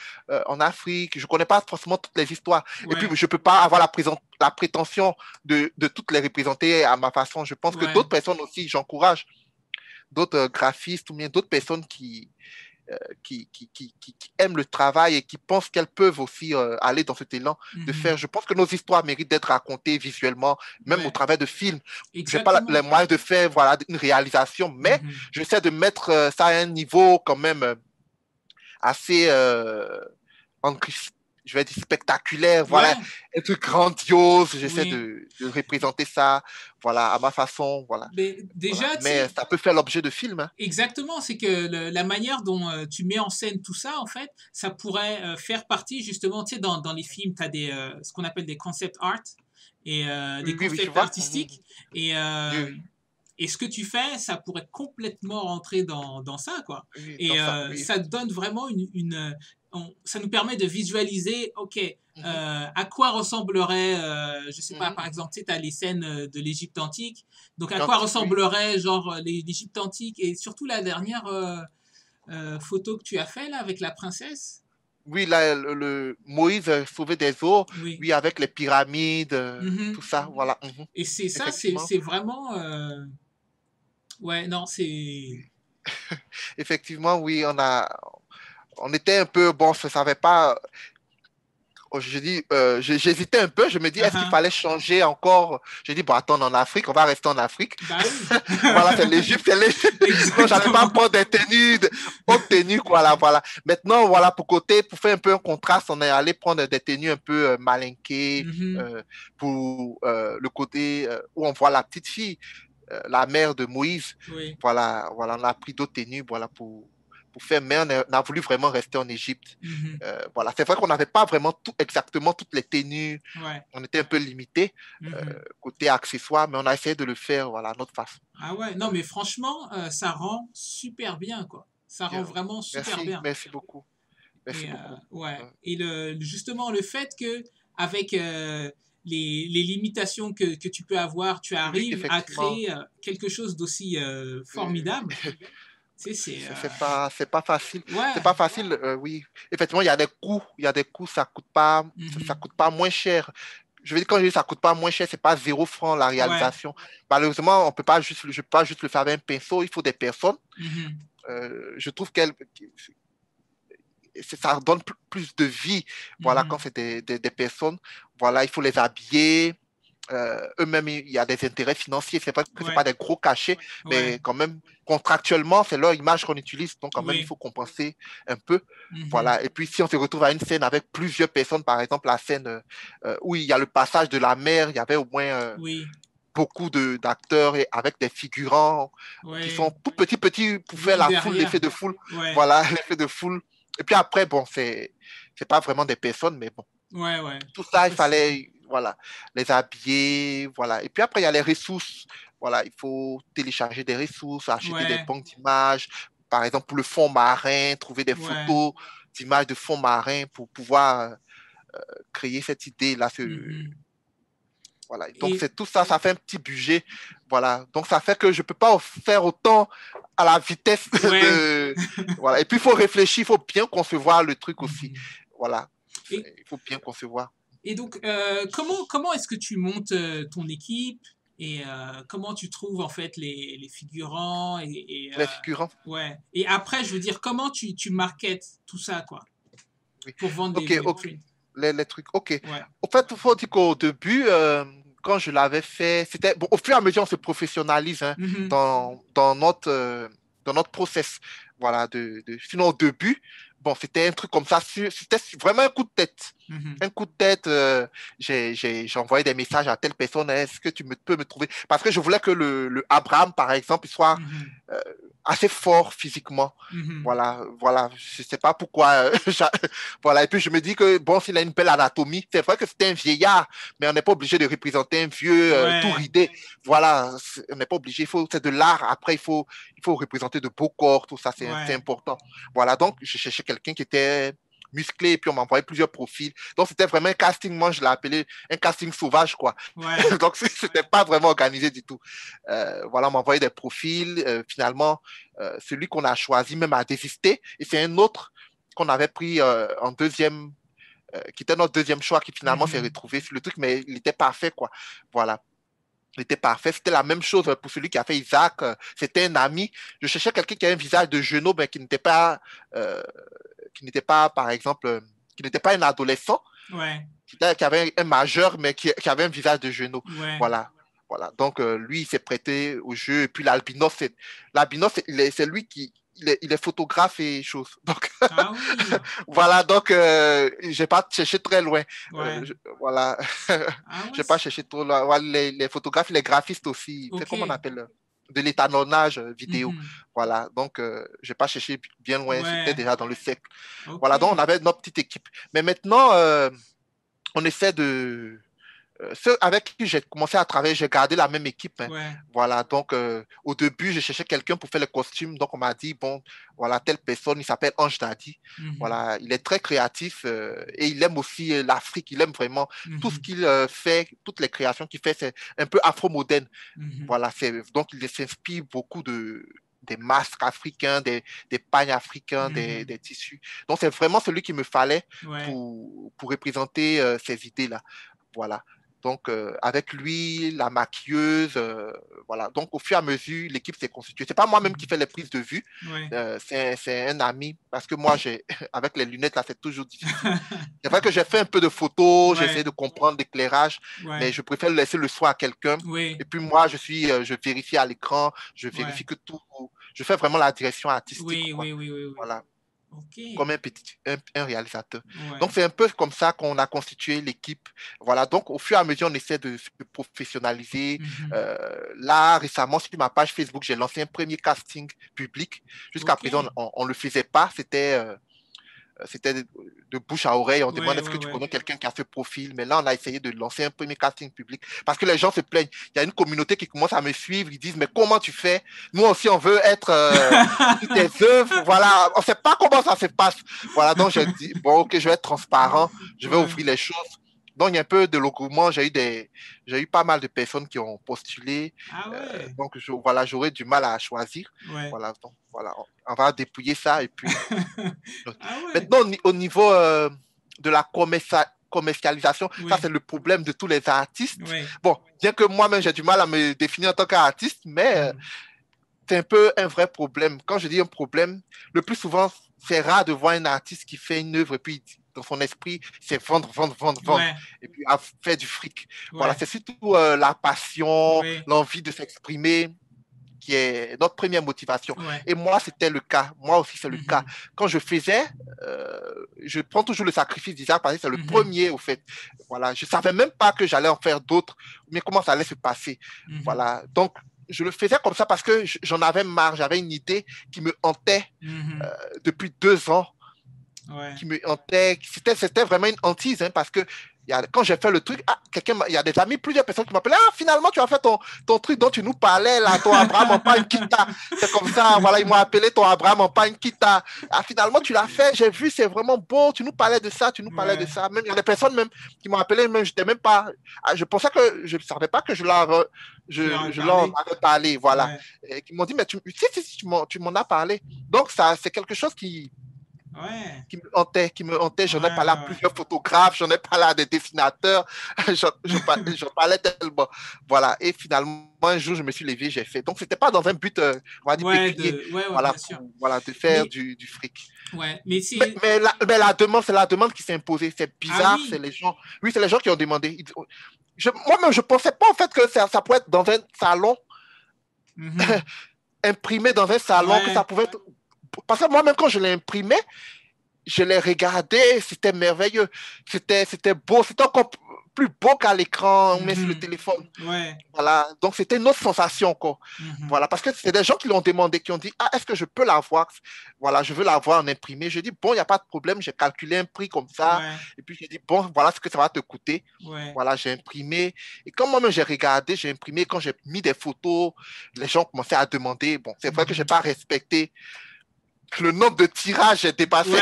C: en Afrique. Je ne connais pas forcément toutes les histoires. Et puis,
B: Ouais.
C: je ne peux pas avoir la prétention de toutes les représenter à ma façon. Je pense que
B: Ouais.
C: d'autres personnes aussi, j'encourage d'autres graphistes ou bien d'autres personnes qui aiment le travail et qui pensent qu'elles peuvent aussi aller dans cet élan de faire.
B: Mhm.
C: Je pense que nos histoires méritent d'être racontées visuellement, même au
B: Ouais.
C: travers de films. Je n'ai pas les
B: Exactement.
C: moyens de faire voilà, une réalisation, mais
B: Mhm.
C: j'essaie de mettre ça à un niveau quand même assez, je vais dire, spectaculaire, voilà,
B: Ouais.
C: un truc grandiose. J'essaie
B: Oui.
C: de représenter ça, voilà, à ma façon, voilà.
B: Mais
C: Voilà.
B: déjà, tu
C: Mais
B: sais,
C: ça peut faire l'objet de films. Hein.
B: exactement, c'est que la manière dont tu mets en scène tout ça, en fait, ça pourrait faire partie justement, tu sais, dans les films, tu as ce qu'on appelle des concept art et des
C: Oui, oui, oui, je
B: concepts
C: vois. Mhm.
B: artistiques. Et,
C: Oui,
B: euh,
C: oui,
B: et ce que tu fais, ça pourrait complètement rentrer dans ça, quoi.
C: oui, dans
B: Et
C: ça, oui,
B: ça te donne
C: effectivement.
B: vraiment ça nous permet de visualiser, ok,
C: Mhm.
B: à quoi ressemblerait, je sais pas,
C: Mhm,
B: par
C: mhm.
B: exemple, tu sais, as les scènes de l'Égypte antique. Donc, à quoi
C: Antique, oui.
B: ressemblerait, genre, l'Égypte antique et surtout la dernière photo que tu as fait là avec la princesse.
C: Oui, là, Moïse sauvé des eaux,
B: Oui.
C: oui, avec les pyramides, tout
B: Mhm.
C: ça, voilà. Mhm.
B: Et c'est ça,
C: Effectivement.
B: c'est vraiment, ouais, non, c'est,
C: Effectivement, oui, on était un peu, bon, je savais pas, je dis, j'hésitais un peu, je me dis, est-ce qu'il
B: uh-huh.
C: fallait changer encore? J'ai dit, bon, attends, en Afrique, on va rester en Afrique.
B: Bah oui.
C: Voilà, c'est l'Égypte, c'est l'Égypte. Non, j'allais pas
B: Exactement.
C: prendre des tenues, hautes tenues, voilà, voilà. Maintenant, voilà, pour faire un peu un contraste, on est allé prendre des tenues un peu malinquées,
B: Mhm.
C: pour le côté où on voit la petite fille, la mère de Moïse.
B: Oui.
C: Voilà, voilà, on a pris d'autres tenues, voilà, pour faire, mais on a voulu vraiment rester en Égypte.
B: Mhm.
C: Voilà, c'est vrai qu'on n'avait pas vraiment exactement toutes les tenues,
B: Ouais.
C: on était un peu limité
B: Mhm.
C: côté accessoires, mais on a essayé de le faire, voilà, à notre façon.
B: Ah ouais, non, mais franchement, ça rend super bien, quoi. Ça rend
C: Bien.
B: vraiment super
C: Merci,
B: bien.
C: merci beaucoup. Merci
B: Et
C: beaucoup.
B: ouais.
C: Euh,
B: Et justement, le fait que, avec les limitations que tu peux avoir, tu
C: Oui,
B: arrives à
C: effectivement.
B: créer quelque chose d'aussi
C: Euh,
B: formidable. Tu sais, c'est.
C: c'est pas facile. C'est
B: Ouais.
C: pas facile, oui. Effectivement, il y a des coûts, ça
B: Mhm.
C: coûte pas moins cher. Je veux dire, quand je dis ça coûte pas moins cher, c'est pas 0 franc la
B: Ouais.
C: réalisation. Malheureusement, je peux pas juste le faire avec un pinceau, il faut des personnes.
B: Mhm.
C: Je trouve ça donne plus de vie, voilà, quand
B: Mhm.
C: c'est des personnes. Voilà, il faut les habiller. Eux-mêmes, il y a des intérêts financiers. C'est vrai que ce
B: Ouais.
C: pas des gros cachets,
B: Ouais.
C: mais quand même, contractuellement, c'est leur image qu'on utilise. Donc, quand même, il
B: Oui.
C: faut compenser un peu.
B: Mhm.
C: Voilà. Et puis, si on se retrouve à une scène avec plusieurs personnes, par exemple, la scène où il y a le passage de la mer, il y avait au moins
B: Oui.
C: beaucoup d'acteurs et avec des figurants qui sont
B: Ouais.
C: tout petits pour faire
B: Oui,
C: la foule,
B: derrière.
C: l'effet de foule.
B: Ouais.
C: Voilà, l'effet de foule. Et puis après, bon, c'est pas vraiment des personnes, mais bon,
B: Ouais, ouais.
C: tout ça, il
B: Après, c'est.
C: fallait, voilà, les habiller, voilà. Et puis après, il y a les ressources. Voilà, il faut télécharger des ressources, acheter des
B: Ouais.
C: banques d'images, par exemple pour le fond marin, trouver des
B: Ouais.
C: photos d'images de fond marin pour pouvoir créer cette idée-là.
B: Mhm.
C: Voilà. Donc,
B: Et
C: c'est tout ça, ça fait un petit budget. Voilà. Donc, ça fait que je ne peux pas faire autant à la vitesse
B: ouais.
C: de. Voilà. Et puis, il faut réfléchir, il faut bien concevoir le truc aussi.
B: Mhm.
C: Voilà.
B: Et,
C: Il faut bien concevoir.
B: et donc, comment est-ce que tu montes ton équipe et comment tu trouves en fait les figurants
C: Les figurants.
B: ouais. Et après, je veux dire, comment tu marketes tout ça, quoi,
C: Oui.
B: pour vendre
C: OK,
B: les
C: OK.
B: prints.
C: Les trucs. OK.
B: Ouais.
C: En fait, il faut dire qu'au début, quand je l'avais fait, c'était bon, au fur et à mesure, on se professionnalise hein, dans notre process. Voilà, sinon, au début, bon, c'était un truc comme ça, c'était vraiment un coup de tête. Un coup de tête, j'ai envoyé des messages à telle personne, est-ce que peux me trouver? Parce que je voulais que le Abraham, par exemple, il soit assez fort physiquement. Voilà, je sais pas pourquoi. Voilà, et puis je me dis que, bon, s'il a une belle anatomie, c'est vrai que c'était un vieillard, mais on n'est pas obligé de représenter un vieux tout ridé. Voilà, on n'est pas obligé, c'est de l'art. Après, il faut représenter de beaux corps, tout ça, c'est important. Voilà, donc je cherchais quelqu'un qui était musclé, et puis on m'envoyait plusieurs profils. Donc, c'était vraiment un casting, moi, je l'ai appelé un casting sauvage, quoi. Donc, c'était pas vraiment organisé du tout. Voilà, on m'envoyait des profils. Finalement, celui qu'on a choisi même a désisté. Et c'est un autre qu'on avait pris en deuxième, qui était notre deuxième choix, qui finalement s'est retrouvé sur le truc, mais il était parfait, quoi. Voilà. Il était parfait. C'était la même chose pour celui qui a fait Isaac. C'était un ami. Je cherchais quelqu'un qui avait un visage de genou, mais qui n'était pas, par exemple, qui n'était pas un adolescent, qui avait un majeur, mais qui avait un visage de genou. Voilà. Donc, lui, il s'est prêté au jeu. Et puis, l'albinos, c'est lui qui... Il est photographe et choses. Donc, voilà, donc j'ai pas cherché très loin. Voilà. J'ai pas cherché trop loin. Voilà, les photographes, les graphistes aussi. C'est comment on appelle de l'étalonnage vidéo. Voilà, donc j'ai pas cherché bien loin. C'était déjà dans le cercle. Voilà, donc on avait notre petite équipe. Mais maintenant, on essaie de... ceux avec qui j'ai commencé à travailler, j'ai gardé la même équipe. Voilà, donc au début, je cherchais quelqu'un pour faire le costume. Donc on m'a dit, bon, voilà, telle personne, il s'appelle Ange Dadi. Voilà, il est très créatif et il aime aussi l'Afrique. Il aime vraiment tout ce qu'il fait, toutes les créations qu'il fait, c'est un peu afro-moderne. Voilà, donc il s'inspire beaucoup des masques africains, des pagnes africains, des tissus. Donc c'est vraiment celui qu'il me fallait pour représenter ces idées-là. Voilà. Donc, avec lui, la maquilleuse, voilà. Donc, au fur et à mesure, l'équipe s'est constituée. C'est pas moi-même qui fais les prises de vue, c'est un ami, parce que moi, avec les lunettes, là, c'est toujours difficile. C'est vrai que j'ai fait un peu de photos, j'ai essayé de comprendre l'éclairage, mais je préfère laisser le soin à quelqu'un. Et puis, moi, je vérifie à l'écran, je vérifie que tout... Je fais vraiment la direction artistique. Voilà. Comme un réalisateur. Donc, c'est un peu comme ça qu'on a constitué l'équipe. Voilà, donc au fur et à mesure, on essaie de se professionnaliser. Là, récemment, sur ma page Facebook, j'ai lancé un premier casting public. Jusqu'à présent, on ne le faisait pas. C'était de bouche à oreille. On demande est-ce que tu connais quelqu'un qui a ce profil. Mais là, on a essayé de lancer un premier casting public parce que les gens se plaignent. Il y a une communauté qui commence à me suivre. Ils disent, mais comment tu fais? Nous aussi, on veut être sur tes œuvres. Voilà, on ne sait pas comment ça se passe. Voilà, donc j'ai dit, bon, ok, je vais être transparent. Je vais ouvrir les choses. Donc, il y a un peu de l'engouement. J'ai eu pas mal de personnes qui ont postulé. Donc, j'aurais du mal à choisir. Voilà, donc, voilà, on va dépouiller ça. Et puis, maintenant, au niveau de la commercialisation, ça, c'est le problème de tous les artistes. Bon, bien que moi-même, j'ai du mal à me définir en tant qu'artiste, mais c'est un peu un vrai problème. Quand je dis un problème, le plus souvent, c'est rare de voir un artiste qui fait une œuvre et puis dans son esprit, c'est vendre, et puis faire du fric. Voilà, c'est surtout la passion, l'envie de s'exprimer qui est notre première motivation. Et moi, c'était le cas. Moi aussi, c'est le cas. Quand je faisais, je prends toujours le sacrifice d'Isaac parce que c'est le premier, au fait. Voilà, je ne savais même pas que j'allais en faire d'autres, mais comment ça allait se passer. Voilà, donc, je le faisais comme ça parce que j'en avais marre. J'avais une idée qui me hantait depuis 2 ans. Qui me hantait. C'était vraiment une hantise parce que quand j'ai fait le truc, il y a des amis, plusieurs personnes qui m'appelaient. Finalement, tu as fait ton truc dont tu nous parlais, là, ton Abraham en Pankita. C'est comme ça, voilà, ils m'ont appelé ton Abraham en Pankita. Finalement, tu l'as fait, j'ai vu, c'est vraiment beau. Tu nous parlais de ça, de ça. Même, il y a des personnes même qui m'ont appelé, même, j'étais même pas. Je pensais que je ne savais pas que je leur avais parlé, voilà. Et qui m'ont dit, mais tu m'en as parlé. Donc, ça, c'est quelque chose qui me hantait. J'en ai parlé à plusieurs photographes, j'en ai parlé à des dessinateurs, j'en parlais tellement. Voilà. Et finalement, un jour, je me suis levé, j'ai fait. Donc, c'était pas dans un but, on va dire, pécunier, de faire du fric. Mais la demande, c'est la demande qui s'est imposée. C'est bizarre, c'est les gens. Oui, c'est les gens qui ont demandé. Moi-même, je ne pensais pas en fait que ça pouvait être dans un salon, imprimé dans un salon, que ça pouvait être... Parce que moi-même, quand je l'ai imprimé, je l'ai regardé, c'était merveilleux. C'était beau, c'était encore plus beau qu'à l'écran, mais sur le téléphone.
B: Ouais.
C: Voilà, donc c'était une autre sensation, quoi. Voilà, parce que c'est des gens qui l'ont demandé, qui ont dit, ah, est-ce que je peux l'avoir? Voilà, je veux l'avoir en imprimé. Je dis, bon, il n'y a pas de problème, j'ai calculé un prix comme ça. Et puis j'ai dit, bon, voilà ce que ça va te coûter. Voilà, j'ai imprimé. Et quand moi-même j'ai regardé, j'ai imprimé, quand j'ai mis des photos, les gens commençaient à demander. Bon, c'est vrai que je n'ai pas respecté le nombre de tirages, j'ai dépassé.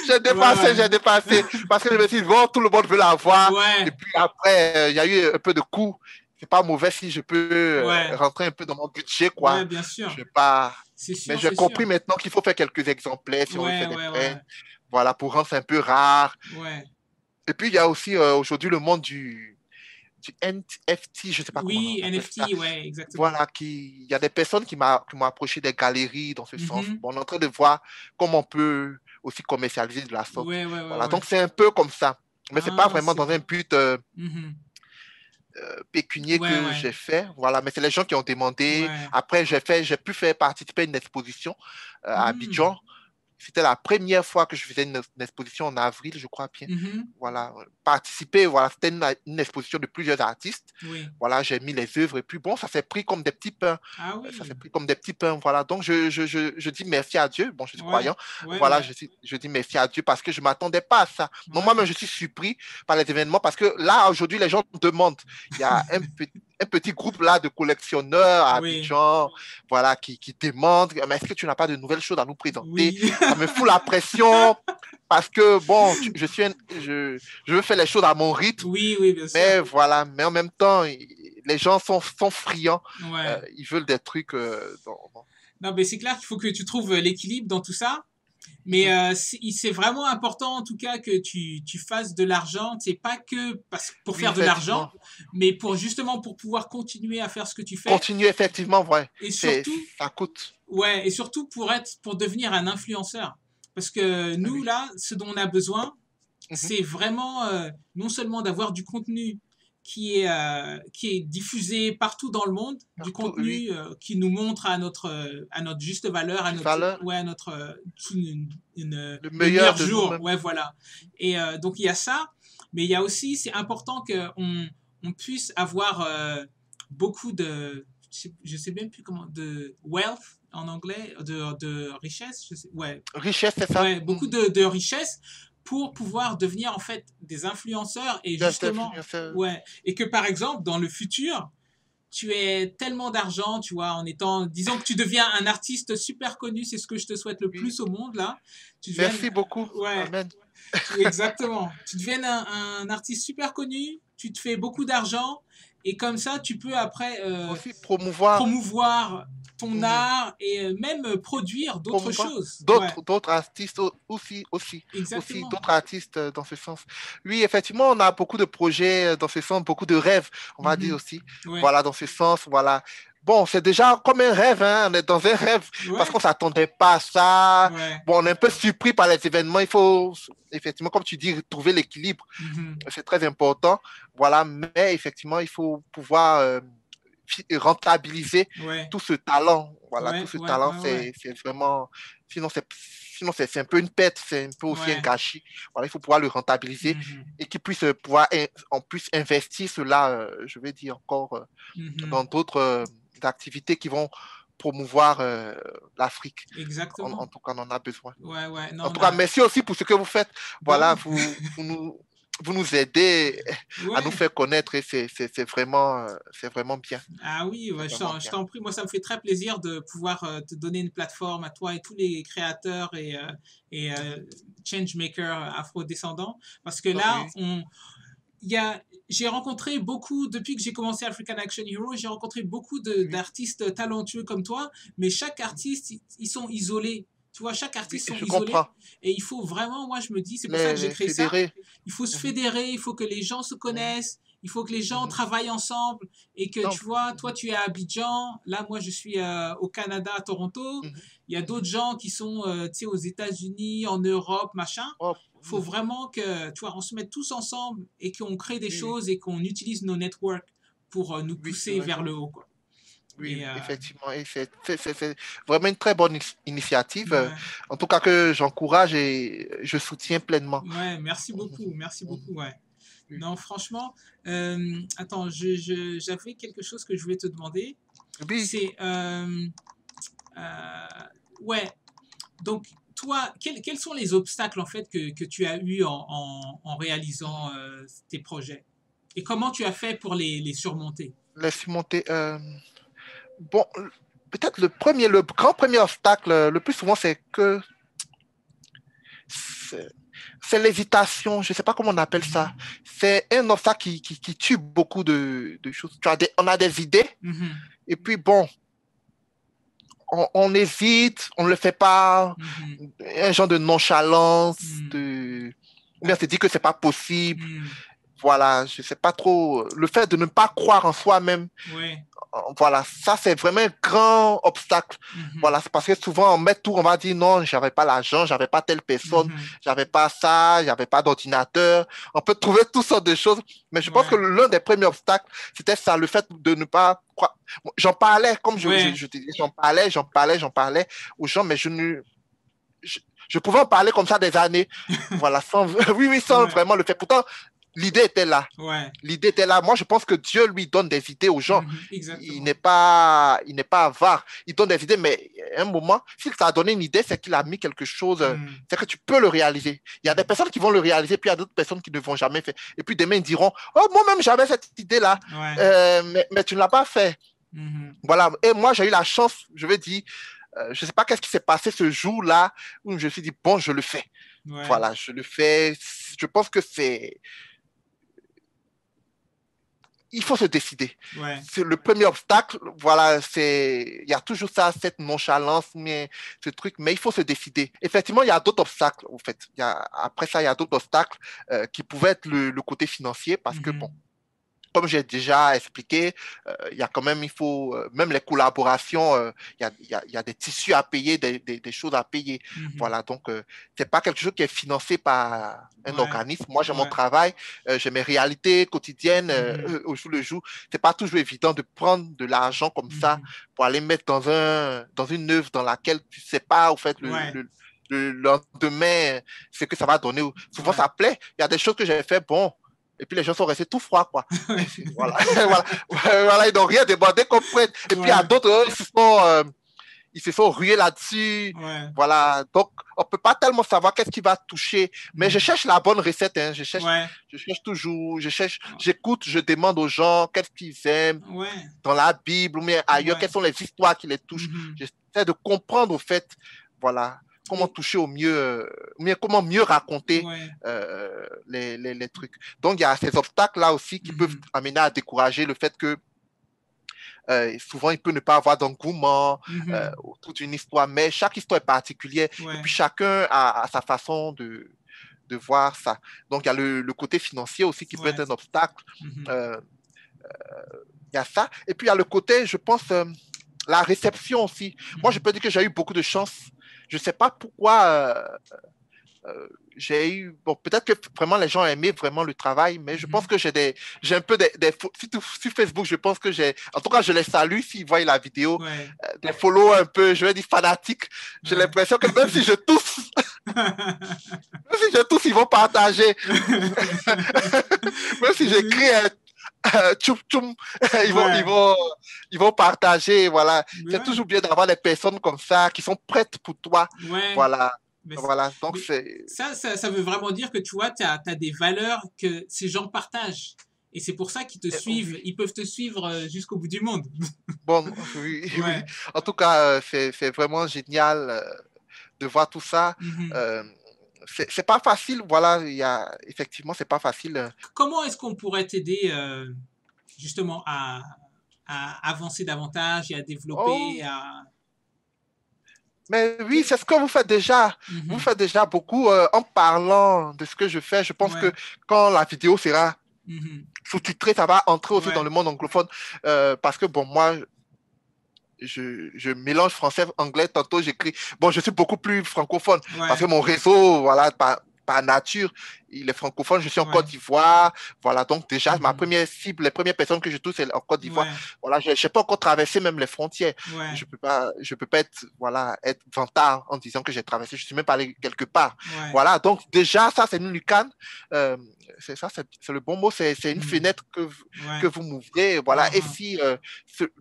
C: J'ai dépassé. Parce que je me suis dit, bon, tout le monde veut l'avoir. Et puis après, il y a eu un peu de coûts. C'est pas mauvais si je peux rentrer un peu dans mon budget, quoi.
B: Ouais, bien sûr.
C: Je pas... Mais j'ai compris maintenant qu'il faut faire quelques exemplaires si on veut faire des prêts. Voilà, pour rendre ça un peu rare. Et puis, il y a aussi aujourd'hui le monde du NFT, je ne sais pas comment on appelle
B: NFT,
C: ça.
B: exactement.
C: Voilà, il y a des personnes qui m'ont approché des galeries dans ce sens. Bon, on est en train de voir comment on peut aussi commercialiser de la sorte. Voilà, donc c'est un peu comme ça. Mais ce n'est pas vraiment dans un but pécunier que j'ai fait. Voilà, mais c'est les gens qui ont demandé. Après, j'ai pu faire participer à une exposition à Abidjan. C'était la première fois que je faisais une exposition en avril, je crois bien. Voilà, participer, voilà, c'était une exposition de plusieurs artistes. Voilà, j'ai mis les œuvres et puis bon, ça s'est pris comme des petits pains. Ça s'est pris comme des petits pains, voilà. Donc, je dis merci à Dieu. Bon, je suis croyant. Voilà, je dis merci à Dieu parce que je ne m'attendais pas à ça. Donc, moi-même, je suis surpris par les événements parce que là, aujourd'hui, les gens demandent. Il y a un petit groupe là de collectionneurs à Abidjan, voilà, qui demandent, mais est-ce que tu n'as pas de nouvelles choses à nous présenter? Ça me fout la pression parce que bon, je veux faire les choses à mon rythme.
B: Bien sûr.
C: Mais voilà, mais en même temps, les gens sont friands. Ils veulent des trucs.
B: Non, mais c'est clair qu'il faut que tu trouves l'équilibre dans tout ça. Mais c'est vraiment important, en tout cas, que tu fasses de l'argent. C'est pas que pour faire de l'argent, mais justement pour pouvoir continuer à faire ce que tu fais.
C: Continuer, effectivement,
B: Et surtout,
C: ça coûte.
B: Ouais, et surtout pour devenir un influenceur. Parce que nous, là, ce dont on a besoin, c'est vraiment non seulement d'avoir du contenu qui est diffusé partout dans le monde, du contenu qui nous montre à notre juste valeur, à notre le meilleur jour. Ouais, voilà. Et donc il y a ça, mais il y a aussi, c'est important qu'on puisse avoir beaucoup de, je sais même plus comment, de wealth en anglais, de richesse.
C: Richesse, c'est ça.
B: Ouais, beaucoup de richesse, pour pouvoir devenir en fait des influenceurs et justement et que par exemple dans le futur tu aies tellement d'argent, tu vois, disons que tu deviens un artiste super connu, c'est ce que je te souhaite le plus au monde là.
C: Merci beaucoup. Amen.
B: Exactement. Tu deviennes un artiste super connu, tu te fais beaucoup d'argent et comme ça tu peux après
C: aussi promouvoir
B: ton art et même produire d'autres choses.
C: D'autres artistes aussi d'autres artistes dans ce sens. Oui, effectivement, on a beaucoup de projets dans ce sens, beaucoup de rêves, on va dire aussi. Voilà, dans ce sens, voilà. Bon, c'est déjà comme un rêve, hein? On est dans un rêve parce qu'on ne s'attendait pas à ça. Bon, on est un peu surpris par les événements. Il faut, effectivement, comme tu dis, trouver l'équilibre. C'est très important. Voilà, mais effectivement, il faut pouvoir rentabiliser tout ce talent. Voilà, tout ce talent, c'est vraiment... Sinon, c'est un peu une perte, c'est un peu aussi un gâchis. Voilà, il faut pouvoir le rentabiliser et qu'il puisse pouvoir en plus investir cela, je vais dire encore, dans d'autres activités qui vont promouvoir l'Afrique.
B: Exactement.
C: En tout cas, on en a besoin.
B: Non,
C: en tout cas, merci aussi pour ce que vous faites. Voilà, vous nous aidez à nous faire connaître et c'est vraiment bien.
B: Ah oui, je t'en prie. Moi, ça me fait très plaisir de pouvoir te donner une plateforme à toi et tous les créateurs et changemakers afro-descendants. Parce que là, j'ai rencontré beaucoup, depuis que j'ai commencé African Action Hero, j'ai rencontré beaucoup d'artistes talentueux comme toi, mais chaque artiste, ils sont isolés. Tu vois, chaque artiste sont isolés. Et il faut vraiment, moi je me dis, c'est pour ça que j'ai créé ça. Il faut se fédérer, il faut que les gens se connaissent, il faut que les gens travaillent ensemble. Et que tu vois, toi tu es à Abidjan, là moi je suis au Canada, à Toronto. Il y a d'autres gens qui sont aux États-Unis, en Europe, machin. faut vraiment que, tu vois, on se mette tous ensemble et qu'on crée des
C: Oui,
B: choses et qu'on utilise nos networks pour nous
C: oui, c'est
B: pousser
C: vrai.
B: vers le haut, quoi.
C: Oui,
B: Et
C: oui, effectivement. Et c'est vraiment une très bonne initiative,
B: ouais,
C: en tout cas que j'encourage et je soutiens pleinement.
B: ouais, merci beaucoup,
C: Mhm.
B: ouais.
C: Oui,
B: Non, franchement, attends, j'avais quelque chose que je voulais te demander.
C: oui,
B: C'est, ouais, donc toi, quels sont les obstacles en fait que tu as eu en réalisant tes projets? Et comment tu as fait pour les surmonter?
C: laisse monter. Bon, peut-être le grand premier obstacle, le plus souvent, c'est c'est l'hésitation. Je ne sais pas comment on appelle ça. C'est un obstacle qui tue beaucoup de choses. On a des idées,
B: Mhm,
C: et puis bon, on hésite, on ne le fait pas.
B: mhm,
C: Un genre de nonchalance,
B: mhm.
C: ou bien se dit que c'est pas possible.
B: Hmm,
C: Voilà, je sais pas trop. Le fait de ne pas croire en soi-même,
B: ouais.
C: voilà, ça c'est vraiment un grand obstacle.
B: Mhm,
C: Voilà, c'est parce que souvent on met tout, on va dire non, j'avais pas l'argent, j'avais pas telle personne,
B: mhm,
C: j'avais pas ça, j'avais pas d'ordinateur. On peut trouver toutes sortes de choses, mais je pense que
B: ouais.
C: l'un des premiers obstacles, c'était ça, le fait de ne pas croire. Bon, j'en parlais, comme
B: Ouais.
C: je te dis, j'en parlais aux gens, mais je, je pouvais en parler comme ça des années. Voilà, sans, oui, oui, sans
B: Ouais.
C: vraiment le faire. Pourtant, l'idée était là.
B: Ouais.
C: L'idée était là. Moi, je pense que Dieu lui donne des idées aux gens.
B: Mhm,
C: Il
B: exactement.
C: n'est pas, il n'est pas avare. Il donne des idées, mais à un moment, s'il t'a donné une idée, c'est qu'il a mis quelque chose,
B: Hmm,
C: c'est que tu peux le réaliser. Il y a des
B: hmm.
C: personnes qui vont le réaliser, puis il y a d'autres personnes qui ne vont jamais faire. Et puis demain, ils diront, oh, moi-même, j'avais cette idée-là,
B: Ouais.
C: mais tu ne l'as pas fait.
B: Mhm,
C: Voilà. Et moi, j'ai eu la chance, je veux dire, je ne sais pas qu'est-ce qui s'est passé ce jour-là où je me suis dit, bon, je le fais.
B: ouais.
C: Voilà, je le fais. Je pense que c'est. Il faut se décider.
B: Ouais.
C: C'est le premier obstacle. Voilà, c'est. Il y a toujours ça, cette nonchalance, mais ce truc, mais il faut se décider. Effectivement, il y a d'autres obstacles, en fait. Après ça, il y a d'autres obstacles qui pouvaient être le côté financier, parce que, bon,
B: Mhm,
C: comme j'ai déjà expliqué, il y a quand même, il faut, même les collaborations, il y a des tissus à payer, des choses à payer.
B: mhm.
C: Voilà, donc, c'est pas quelque chose qui est financé par un
B: Ouais.
C: organisme. Moi, j'ai mon
B: Ouais.
C: travail, j'ai mes réalités quotidiennes
B: Mhm,
C: au jour le jour. C'est pas toujours évident de prendre de l'argent comme ça
B: mhm.
C: pour aller mettre dans une œuvre dans laquelle tu sais pas, au fait,
B: Ouais.
C: le lendemain, ce que ça va donner. Souvent,
B: Ouais.
C: ça plaît. Il y a des choses que j'ai fait, bon, et puis les gens sont restés tout froids, quoi. Voilà, voilà, voilà, ils n'ont rien demandé qu'on prenne. Et puis il y a
B: Ouais.
C: d'autres, ils se sont rués là-dessus.
B: Ouais.
C: Voilà, donc on ne peut pas tellement savoir qu'est-ce qui va toucher. Mais je
B: Mhm.
C: cherche la bonne recette, hein.
B: Ouais.
C: Je cherche toujours, j'écoute, je demande aux gens qu'est-ce qu'ils aiment
B: Ouais.
C: dans la Bible ou bien ailleurs,
B: Ouais.
C: quelles sont les histoires qui les touchent.
B: Mhm.
C: J'essaie de comprendre au fait, voilà, comment
B: Et
C: toucher au mieux, comment mieux raconter
B: ouais.
C: les trucs. Donc il y a ces obstacles-là aussi qui peuvent
B: Mhm.
C: amener à décourager le fait que souvent il peut ne pas avoir d'engouement
B: Mhm.
C: autour d'une histoire, mais chaque histoire est particulière et
B: Ouais.
C: puis chacun a sa façon de voir ça. Donc il y a le côté financier aussi qui peut
B: Ouais.
C: être un obstacle.
B: Mhm.
C: Euh, il y a ça. Et puis il y a le côté, je pense, la réception aussi. Moi, je
B: Mhm.
C: peux dire que j'ai eu beaucoup de chance. Je ne sais pas pourquoi j'ai eu. Bon, peut-être que vraiment les gens aimaient vraiment le travail, mais je pense
B: Mhm.
C: que j'ai un peu sur Facebook, je pense que j'ai. En tout cas, je les salue s'ils voient la vidéo.
B: Ouais.
C: Des follow un peu, je vais dire fanatiques. J'ai
B: Ouais.
C: l'impression que même si je tousse, même si je tousse, ils vont partager. Même si j'écris
B: Oui.
C: tchoum tchoum, ils vont, ils
B: Ouais.
C: vont, ils vont partager. Voilà. C'est
B: Ouais.
C: toujours bien d'avoir des personnes comme ça qui sont prêtes pour toi.
B: Ouais.
C: Voilà.
B: Mais,
C: Voilà. Donc,
B: mais
C: c'est.
B: ça veut vraiment dire que tu vois, tu as des valeurs que ces gens partagent. Et c'est pour ça qu'ils te suivent.
C: Oui.
B: Ils peuvent te suivre jusqu'au bout du monde.
C: Bon, oui, oui.
B: Ouais.
C: En tout cas, c'est vraiment génial de voir tout ça.
B: Mhm.
C: Euh, c'est pas facile. Voilà. Effectivement, c'est pas facile.
B: Comment est-ce qu'on pourrait t'aider justement à avancer davantage et à
C: Oh,
B: développer à...
C: mais oui,
B: Quel...
C: c'est ce que vous faites déjà. Vous
B: Mhm.
C: faites déjà beaucoup en parlant de ce que je fais. Je pense que
B: Ouais.
C: quand la vidéo sera
B: Mhm.
C: sous-titrée, ça va entrer aussi dans
B: Ouais.
C: le monde anglophone. Parce que, bon, moi, je mélange français, anglais. Tantôt, j'écris. Bon, je suis beaucoup plus francophone parce que
B: Ouais.
C: mon réseau, voilà, par nature, il est francophone, je suis en
B: Ouais.
C: Côte d'Ivoire. Voilà, donc déjà, ma
B: Mhm.
C: première cible, les premières personnes que je touche, c'est en Côte d'Ivoire.
B: Ouais.
C: Voilà, je n'ai pas encore traversé même les frontières.
B: Ouais.
C: Je peux pas être, voilà, être vantard en disant que j'ai traversé. Je suis même pas allé quelque part.
B: Ouais.
C: Voilà, donc déjà, ça, c'est une lucarne. C'est ça, c'est le bon mot. C'est une
B: Mhm.
C: fenêtre
B: Ouais.
C: que vous m'ouvrez. Voilà, et
B: Uh-huh.
C: si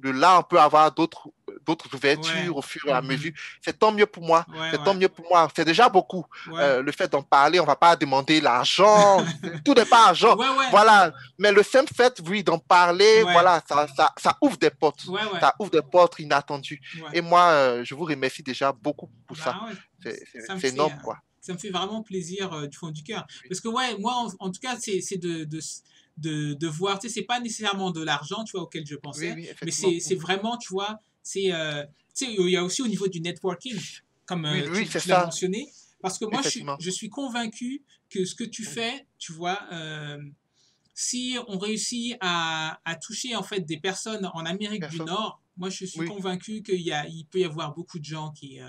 C: de là, on peut avoir d'autres ouvertures
B: Ouais.
C: au fur et à
B: Mhm.
C: mesure, c'est tant mieux pour moi.
B: Ouais,
C: C'est
B: ouais.
C: tant mieux pour moi. C'est déjà beaucoup.
B: Ouais.
C: Le fait d'en parler, on va pas demander l'argent. Tout n'est pas argent.
B: Ouais, ouais.
C: Voilà. Mais le simple fait, oui, d'en parler,
B: Ouais.
C: voilà, ça ouvre des portes.
B: Ouais, ouais.
C: Ça ouvre des portes inattendues.
B: Ouais.
C: Et moi, je vous remercie déjà beaucoup pour ça.
B: Bah ouais, ça me
C: C'est
B: fait,
C: énorme, quoi.
B: ça me fait vraiment plaisir du fond du cœur. Parce que ouais, moi, en tout cas, c'est de voir, tu sais, c'est pas nécessairement de l'argent, tu vois, auquel je
C: Oui,
B: pensais,
C: oui,
B: mais
C: effectivement.
B: c'est vraiment, tu vois, tu sais, il y a aussi au niveau du networking, comme
C: Oui, oui, c'est
B: tu l'as
C: ça.
B: mentionné, parce que moi,
C: Effectivement.
B: je suis convaincu que ce que tu fais, tu vois, si on réussit à toucher en fait des personnes en Amérique du
C: Personne.
B: Nord, moi je suis
C: Oui,
B: convaincu il peut y avoir beaucoup de gens
C: qui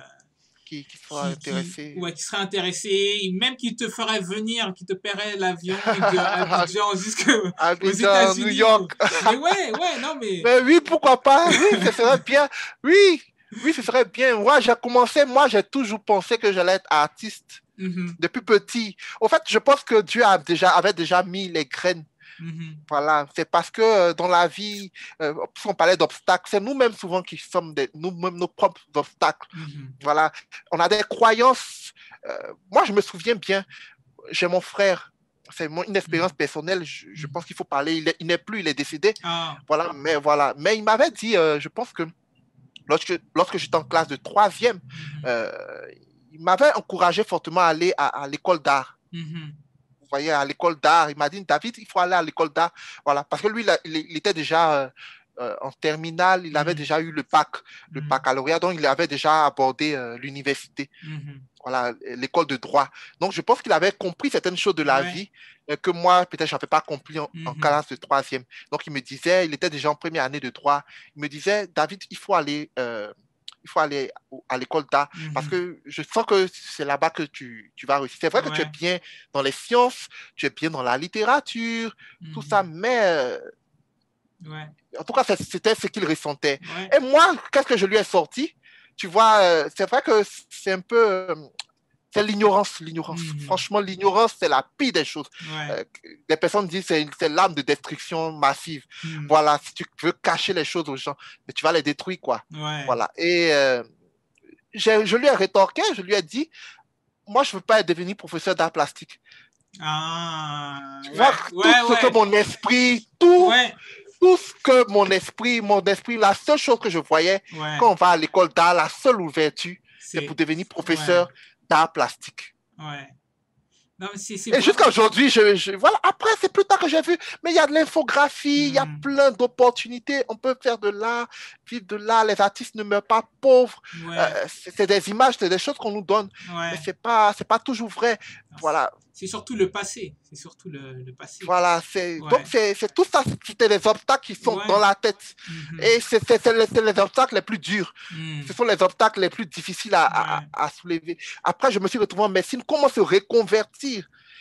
C: sera intéressé.
B: ouais, qui seraient intéressés, même qui te feraient venir, qui te paieraient l'avion de Abidjan jusqu'aux
C: Abidjan, New
B: États-Unis.
C: York.
B: Mais ouais, non mais...
C: Mais oui, pourquoi pas? Oui, ce serait bien. Oui, oui, ce serait bien. Moi, j'ai toujours pensé que j'allais être artiste
B: Mhm,
C: depuis petit. Au fait, je pense que Dieu avait déjà mis les graines.
B: mhm,
C: Voilà, c'est parce que dans la vie, si on parlait d'obstacles, c'est nous-mêmes souvent qui sommes nous-mêmes nos propres obstacles.
B: mhm.
C: Voilà, on a des croyances. Moi, je me souviens bien, j'ai mon frère, une expérience personnelle, je pense qu'il faut parler. Il n'est plus, il est décédé.
B: Ah,
C: Voilà. Mais il m'avait dit, je pense que lorsque j'étais en classe de troisième,
B: mhm,
C: euh, il m'avait encouragé fortement à aller à l'école d'art.
B: mhm,
C: Vous voyez, à l'école d'art. Il m'a dit, David, il faut aller à l'école d'art. Voilà, parce que lui, il était déjà en terminale, il avait
B: mhm,
C: déjà eu le
B: mhm,
C: baccalauréat, donc il avait déjà abordé l'université.
B: mhm.
C: Voilà, l'école de droit. Donc, je pense qu'il avait compris certaines choses de la
B: Ouais,
C: vie que moi, peut-être, je n'avais pas compris en
B: mhm,
C: classe de troisième. Donc, il était déjà en première année de droit. Il me disait, David, il faut aller à l'école d'art parce
B: mhm.
C: que je sens que c'est là-bas que tu vas réussir. C'est vrai que tu es
B: Ouais,
C: bien dans les sciences, tu es bien dans la littérature, tout ça,
B: mhm.
C: mais
B: Ouais,
C: en tout cas, c'était ce qu'il ressentait.
B: ouais.
C: Et moi, qu'est-ce que je lui ai sorti? Tu vois, c'est vrai que c'est un peu c'est l'ignorance, l'ignorance.
B: Mhm.
C: Franchement, l'ignorance, c'est la pire des choses.
B: Ouais.
C: Les personnes disent que c'est l'arme de destruction massive.
B: Mhm.
C: Voilà, si tu veux cacher les choses aux gens, mais tu vas les détruire, quoi.
B: Ouais.
C: Voilà. Et je lui ai rétorqué, je lui ai dit, moi, je ne veux pas devenir professeur d'art plastique.
B: Ah,
C: Tu vois,
B: ouais, ouais, ouais, ouais,
C: tout ce que mon esprit, la seule chose que je voyais
B: ouais.
C: quand on va à l'école d'art, la seule ouverture, c'est pour
B: C'est,
C: devenir
B: ouais,
C: professeur d'art plastique.
B: ouais. Non, mais c'est
C: Et jusqu'à
B: vraiment.
C: aujourd'hui, voilà, après, c'est plus tard que j'ai vu, mais il y a de l'infographie, il y a
B: Mhm.
C: plein d'opportunités, on peut faire de l'art, vivre de l'art, les artistes ne meurent pas pauvres,
B: Ouais,
C: c'est des images, c'est des choses qu'on nous donne, mais
B: ouais.
C: c'est pas toujours vrai,
B: Non,
C: voilà,
B: c'est surtout le passé. C'est surtout le passé.
C: voilà, donc
B: Ouais,
C: c'est tout ça, c'était des obstacles qui sont dans
B: ouais.
C: la tête,
B: Mhm.
C: et c'est les obstacles les plus durs, ce
B: Mhm.
C: sont les obstacles les plus difficiles
B: Ouais.
C: à soulever. Après, je me suis retrouvé en médecine, comment se reconvertir,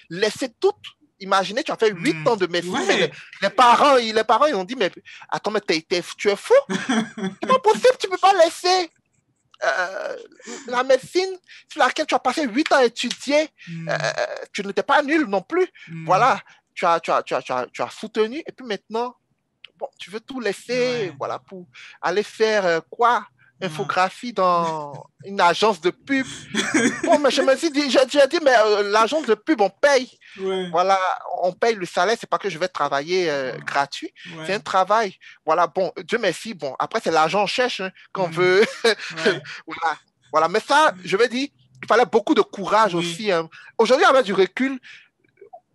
C: laisser tout. Imaginez, tu as fait 8
B: Mhm.
C: ans de médecine, mais
B: Ouais.
C: les parents, ils ont dit, mais attends, mais tu es fou, c'est pas possible, tu peux pas laisser euh, la médecine sur laquelle tu as passé 8 ans à étudier,
B: Mhm.
C: tu n'étais pas nul non plus.
B: Mhm.
C: Voilà, tu as soutenu, et puis maintenant, bon, tu veux tout laisser,
B: Ouais.
C: voilà, pour aller faire quoi?
B: Ouais.
C: Infographie dans une agence de pub. Bon, mais je me suis dit, j'ai dit, mais l'agence de pub, on paye.
B: Ouais.
C: Voilà, on paye le salaire, c'est pas que je vais travailler gratuit, c'est un
B: Ouais.
C: travail. Voilà, bon, Dieu merci, bon, après c'est l'argent on cherche hein, qu'on
B: Mhm.
C: veut.
B: Ouais.
C: Voilà, voilà, mais ça, je vais dire, il fallait beaucoup de courage
B: Oui.
C: aussi. Hein. Aujourd'hui, avec du recul,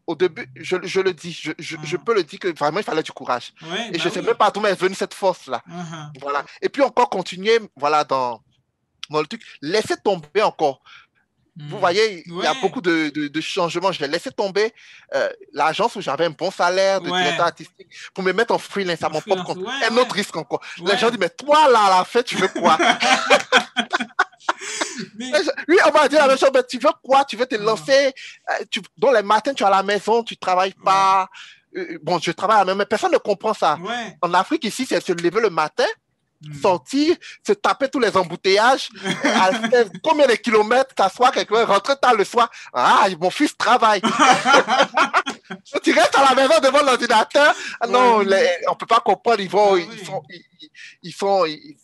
C: au début, je le dis, je
B: Ah.
C: peux le dire que vraiment il fallait du courage.
B: Ouais,
C: Et je
B: bah
C: sais même
B: oui.
C: pas d'où m'est venue cette force-là.
B: Mhm.
C: Voilà. Et puis encore continuer, voilà, dans le truc, laisser tomber encore. Vous
B: Mhm.
C: voyez, il y a
B: Ouais.
C: beaucoup de changements. Je l'ai laissé tomber l'agence où j'avais un bon salaire de directeur
B: Ouais.
C: artistique pour me mettre en freelance à
B: En
C: mon propre
B: freelance.
C: compte.
B: Ouais,
C: Un
B: ouais.
C: autre risque encore. Les gens
B: Ouais.
C: disent, mais toi, là, à la fin, tu veux quoi?
B: Mais...
C: Lui, on va dire la même chose, mais tu veux quoi? Tu veux te lancer? Dans les matins, tu es à la maison, tu ne travailles pas. Bon, je travaille à la maison, mais personne ne comprend ça.
B: Ouais.
C: En Afrique, ici, c'est se lever le matin, sortir, se taper tous les embouteillages, faire combien de kilomètres, t'asseoir quelque part, rentrer tard le soir. Ah, mon fils travaille. Tu restes à la maison devant l'ordinateur. Non, on ne peut pas comprendre.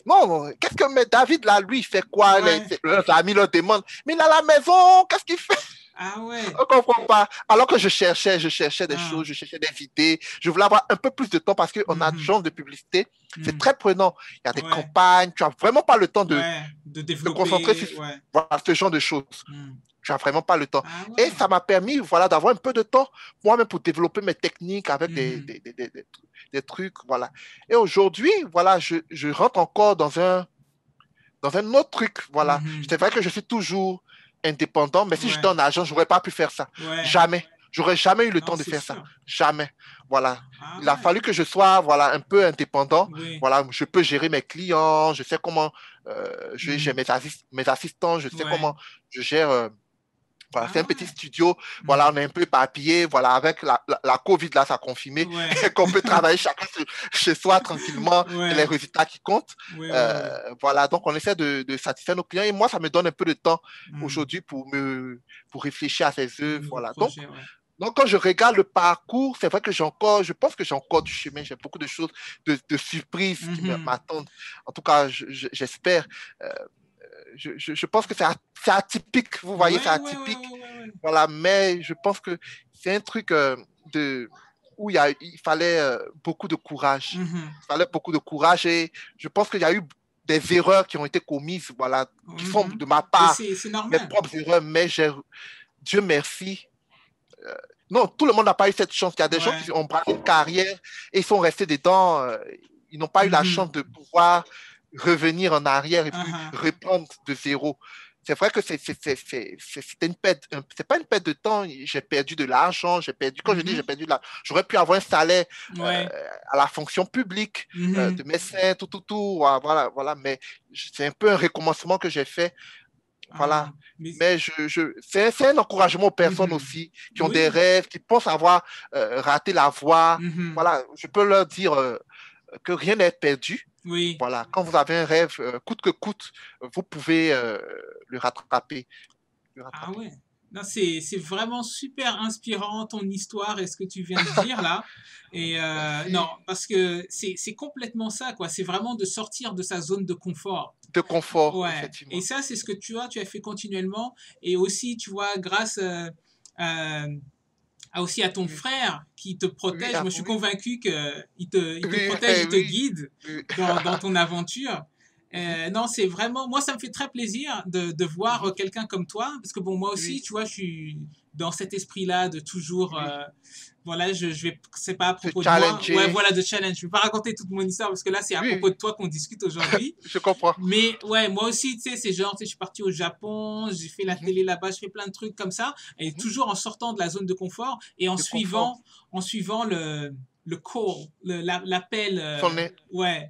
C: Non, qu'est-ce que mais David, là, lui, il fait quoi? Les amis leur demandent, mais il est à la maison, qu'est-ce qu'il fait?
B: Ah ouais.
C: On ne comprend pas. Alors que je cherchais des choses, je cherchais des idées. Je voulais avoir un peu plus de temps parce qu'on a des genres de publicité. C'est très prenant. Il y a des campagnes. Tu n'as vraiment pas le temps de concentrer sur voilà, ce genre de choses. Tu n'as vraiment pas le temps. Et ça m'a permis voilà, d'avoir un peu de temps moi-même pour développer mes techniques avec des trucs. Voilà. Et aujourd'hui, voilà, je rentre encore dans un autre truc. Voilà. C'est vrai que je suis toujours indépendant, mais si j'étais en agent, je n'aurais pas pu faire ça. Jamais. J'aurais jamais eu le temps de faire ça. Jamais. Voilà. Il a fallu que je sois voilà, un peu indépendant. Voilà, je peux gérer mes clients, je sais comment je gère mes assistants, je sais comment je gère. Voilà, c'est un petit studio. Voilà, on est un peu éparpillé. Voilà, avec la COVID, là, ça a confirmé qu'on peut travailler chacun chez soi tranquillement. C'est les résultats qui comptent. Voilà, donc on essaie de satisfaire nos clients. Et moi, ça me donne un peu de temps aujourd'hui pour réfléchir à ces œuvres. Voilà. Donc, quand je regarde le parcours, c'est vrai que je pense que j'ai encore du chemin. J'ai beaucoup de choses, de surprises qui m'attendent. En tout cas, j'espère. Je pense que c'est atypique, vous voyez, c'est atypique. Voilà, mais je pense que c'est un truc où il fallait beaucoup de courage. Il fallait beaucoup de courage et je pense qu'il y a eu des erreurs qui ont été commises, voilà, qui sont de ma part, mes propres erreurs, mais Dieu merci. Non, tout le monde n'a pas eu cette chance. Il y a des gens qui ont braqué une carrière et ils sont restés dedans. Ils n'ont pas eu la chance de pouvoir revenir en arrière et puis reprendre de zéro. C'est vrai que c'était une perte, c'est pas une perte de temps. J'ai perdu de l'argent, quand je dis j'ai perdu de l'argent, j'aurais pu avoir un salaire à la fonction publique de médecin, tout, voilà, mais c'est un peu un recommencement que j'ai fait. Voilà, mais c'est un encouragement aux personnes aussi qui ont des rêves, qui pensent avoir raté la voie. Voilà, je peux leur dire que rien n'est perdu. Voilà, quand vous avez un rêve, coûte que coûte, vous pouvez le rattraper.
B: Ah ouais. Non, c'est vraiment super inspirant ton histoire et ce que tu viens de dire là. Et non, parce que c'est complètement ça, quoi. C'est vraiment de sortir de sa zone de confort.
C: De confort, effectivement.
B: Et ça, c'est ce que tu as fait continuellement. Et aussi, tu vois, grâce aussi à ton frère qui te protège. Moi, je suis convaincu qu'il te protège, il te guide dans ton aventure. Non, c'est vraiment... Moi, ça me fait très plaisir de voir quelqu'un comme toi. Parce que, bon, moi aussi, tu vois, je suis dans cet esprit-là de toujours... voilà, je vais... C'est pas à propos de moi. Ouais, voilà, de challenge. Je vais pas raconter toute mon histoire parce que là, c'est à propos de toi qu'on discute aujourd'hui.
C: Je comprends.
B: Mais, ouais, moi aussi, tu sais, c'est genre, tu sais, je suis parti au Japon, j'ai fait la télé là-bas, je fais plein de trucs comme ça. Et toujours en sortant de la zone de confort et en suivant le call, l'appel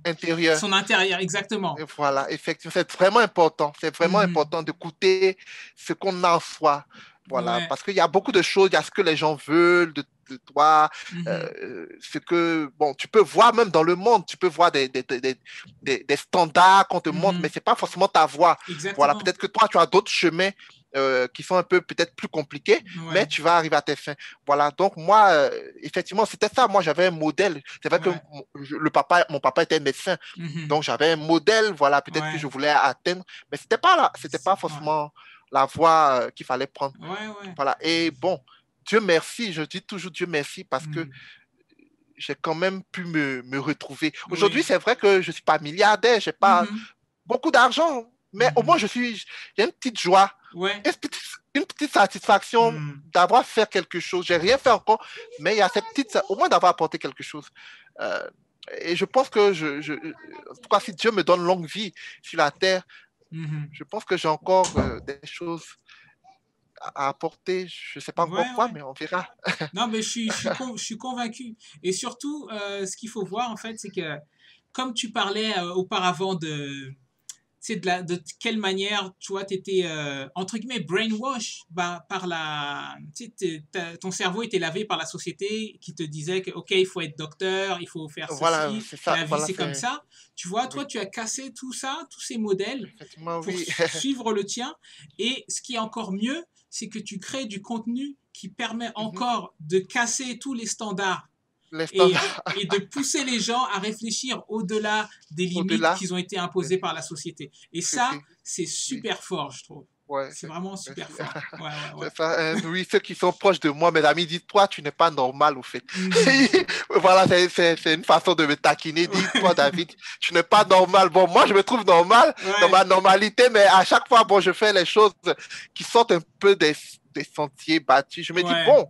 C: intérieur.
B: Son intérieur, exactement.
C: Et voilà, effectivement, c'est vraiment important. C'est vraiment important d'écouter ce qu'on a en soi. Voilà, parce qu'il y a beaucoup de choses, il y a ce que les gens veulent de toi, ce que, bon, tu peux voir même dans le monde, tu peux voir des standards qu'on te montre, mais c'est pas forcément ta voie.
B: Exactement.
C: Voilà, peut-être que toi, tu as d'autres chemins qui sont un peu peut-être plus compliqués, mais tu vas arriver à tes fins. Voilà, donc moi, effectivement, c'était ça. Moi, j'avais un modèle. C'est vrai que mon papa était médecin, donc j'avais un modèle, voilà, peut-être que je voulais atteindre, mais c'était pas forcément la voie qu'il fallait prendre. Voilà, et bon, Dieu merci, je dis toujours Dieu merci parce que j'ai quand même pu me retrouver. Aujourd'hui, c'est vrai que je ne suis pas milliardaire, je n'ai pas beaucoup d'argent, mais au moins, j'ai une petite joie, une petite satisfaction d'avoir fait quelque chose. Je n'ai rien fait encore, mais il y a cette petite, au moins d'avoir apporté quelque chose. Et je pense que, en tout cas, si Dieu me donne longue vie sur la terre, je pense que j'ai encore des choses à apporter. Je ne sais pas encore quoi, mais on verra.
B: Non, mais je suis convaincu. Et surtout, ce qu'il faut voir, en fait, c'est que comme tu parlais auparavant de quelle manière, tu vois, tu étais, entre guillemets, brainwash par ton cerveau était lavé par la société qui te disait que, OK, il faut être docteur, il faut faire
C: Voilà,
B: ceci,
C: c'est ça.
B: la vie,
C: Voilà,
B: c'est comme ça. Tu vois, toi,
C: oui,
B: tu as cassé tout ça, tous ces modèles
C: effectivement,
B: pour
C: oui.
B: suivre le tien. Et ce qui est encore mieux, c'est que tu crées du contenu qui permet
C: Mhm.
B: encore de casser tous les standards
C: Les
B: et,
C: standards
B: et de pousser les gens à réfléchir au-delà des limites
C: au-delà,
B: qui ont été
C: oui,
B: imposées par la société. Et ça,
C: c'était,
B: c'est
C: oui,
B: super fort, je trouve.
C: ouais,
B: C'est vraiment super
C: merci.
B: fort. Ouais, ouais, ouais.
C: C'est ça, hein. Oui, ceux qui sont proches de moi, mes amis, disent, toi, tu n'es pas normal, au fait.
B: Mhm.
C: Voilà, c'est une façon de me taquiner. Dis, toi,
B: Ouais.
C: David, tu n'es pas normal. Bon, moi, je me trouve normal dans
B: Ouais,
C: ma normalité, mais à chaque fois, bon, je fais les choses qui sortent un peu des sentiers battus. Je me dis,
B: ouais,
C: bon,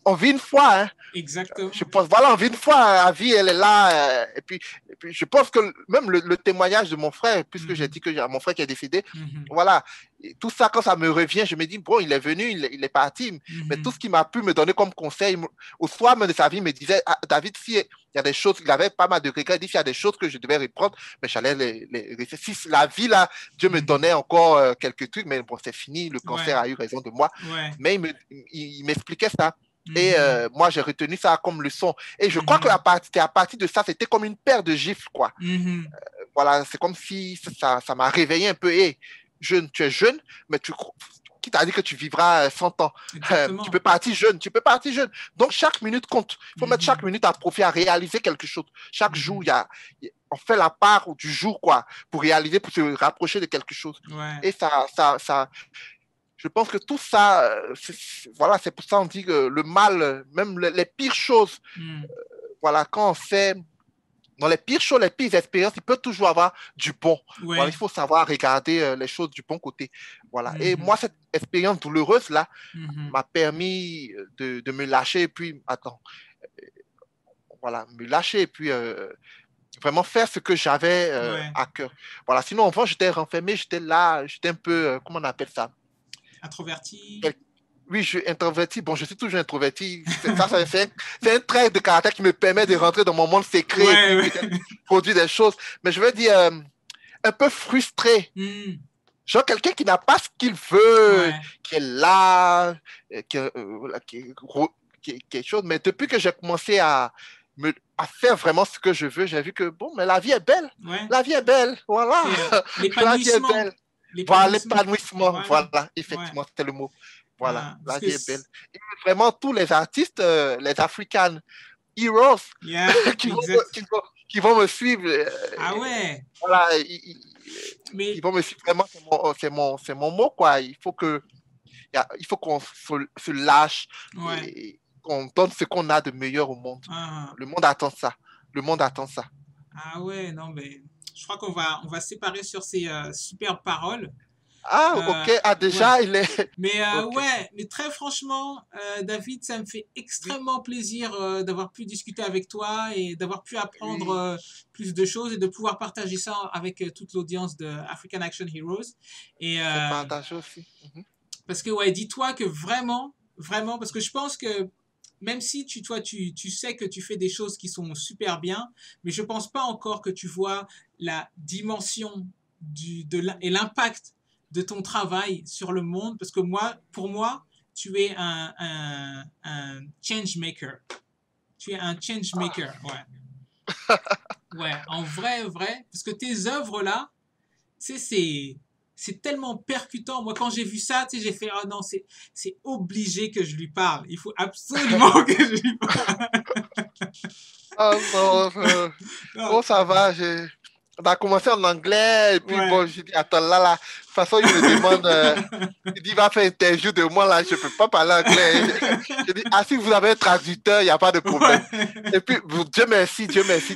C: on vit une fois, hein. Je
B: exactement.
C: pense, voilà, on vit une fois, la vie, elle est là. Et puis, je pense que même le témoignage de mon frère, puisque j'ai
B: Mhm.
C: dit que j'ai mon frère qui est décédé,
B: Mhm.
C: voilà, et tout ça, quand ça me revient, je me dis, bon, il est venu, il est parti, mais tout
B: Mhm.
C: ce qu'il m'a pu me donner comme conseil, au soir même de sa vie, il me disait, ah, David, si il y a des choses, il avait pas mal de regrets, il dit, s'il y a des choses que je devais reprendre, mais j'allais si la vie, là, Dieu me
B: Mhm.
C: donnait encore quelques trucs, mais bon, c'est fini, le cancer
B: Ouais,
C: a eu raison de moi,
B: ouais.
C: mais il m'expliquait ça. Et
B: Mhm.
C: moi, j'ai retenu ça comme leçon. Et je crois que
B: Mhm.
C: à partir de ça, c'était comme une paire de gifles, quoi.
B: Mhm.
C: Voilà, c'est comme si ça m'a réveillé un peu. Hey, jeune, tu es jeune, mais qui t'a dit que tu vivras 100 ans? Tu peux
B: Exactement.
C: partir jeune, tu peux partir jeune. Donc, chaque minute compte. Il faut mettre chaque
B: Mhm.
C: minute à profit, à réaliser quelque chose. Chaque jour,
B: Mhm.
C: on fait la part du jour, quoi, pour réaliser, pour se rapprocher de quelque chose.
B: Ouais.
C: Et je pense que tout ça, voilà, c'est pour ça qu'on dit que le mal, même les pires choses,
B: Mhm.
C: voilà, quand on fait, dans les pires choses, les pires expériences, il peut toujours avoir du bon. Voilà, il
B: Ouais.
C: faut savoir regarder les choses du bon côté. Voilà. Et moi,
B: Mhm.
C: cette expérience douloureuse-là
B: Mhm.
C: m'a permis de me lâcher et puis, attends, voilà, me lâcher et puis vraiment faire ce que j'avais
B: Ouais.
C: à cœur. Voilà, sinon, avant, j'étais renfermé, j'étais là, j'étais un peu, comment on appelle ça?
B: Introverti.
C: quel- Oui, je suis introverti. Bon, je suis toujours introverti. C'est un trait de caractère qui me permet de rentrer dans mon monde secret et
B: Ouais,
C: puis
B: ouais.
C: peut-être produire des choses. Mais je veux dire, un peu frustré.
B: Mhm.
C: Genre quelqu'un qui n'a pas ce qu'il veut,
B: Ouais.
C: qui est là, voilà, qui est quelque chose. Mais depuis que j'ai commencé à faire vraiment ce que je veux, j'ai vu que, bon, mais la vie est belle.
B: Ouais.
C: La vie est belle. Voilà.
B: C'est
C: La vie est
B: l'épanouissement.
C: belle. Voilà,
B: L'épanouissement.
C: l'épanouissement.
B: Voilà.
C: Voilà,
B: Ouais.
C: effectivement, c'était le mot. Voilà,
B: Ah, parce
C: la
B: que
C: vie est belle. Et vraiment, tous les artistes, les African Heroes
B: yeah,
C: qui vont,
B: exact.
C: qui vont me suivre,
B: Ah ouais.
C: voilà, qui
B: Mais
C: vont me suivre vraiment, c'est mon mot, quoi. Il faut qu'on se lâche
B: ouais.
C: et qu'on donne ce qu'on a de meilleur au monde.
B: Ah,
C: Le monde attend ça. Le monde attend ça.
B: ah ouais, non mais je crois qu'on va se séparer sur ces superbes paroles.
C: Ah,
B: Euh,
C: ok. Ah,
B: ouais.
C: déjà, il est.
B: Mais
C: Ok.
B: ouais, mais très franchement, David, ça me fait
C: Oui,
B: extrêmement plaisir d'avoir pu discuter avec toi et d'avoir pu apprendre
C: oui.
B: plus de choses et de pouvoir partager ça avec toute l'audience de African Action Heroes. Et
C: C'est partagé aussi. Mhm.
B: parce que ouais, dis-toi que vraiment, vraiment, parce que je pense que même si tu sais que tu fais des choses qui sont super bien, mais je pense pas encore que tu vois la dimension et l'impact de ton travail sur le monde, parce que pour moi, tu es un change maker. Tu es un change maker, ouais. Ouais, en vrai, vrai, parce que tes œuvres là, tu sais, c'est tellement percutant. Moi, quand j'ai vu ça, tu sais, j'ai fait, oh non, c'est obligé que je lui parle. Il faut absolument que je lui parle.
C: Ah non,
B: Non,
C: oh, ça va. On a commencé en anglais et puis
B: ouais.
C: bon, j'ai dit, attends, là, de toute façon, il me demande, il dit, il va faire interview de moi, là, je ne peux pas parler anglais. J'ai dit, ah, si vous avez un traducteur, il n'y a pas de problème. Et
B: Ouais.
C: puis, Dieu merci,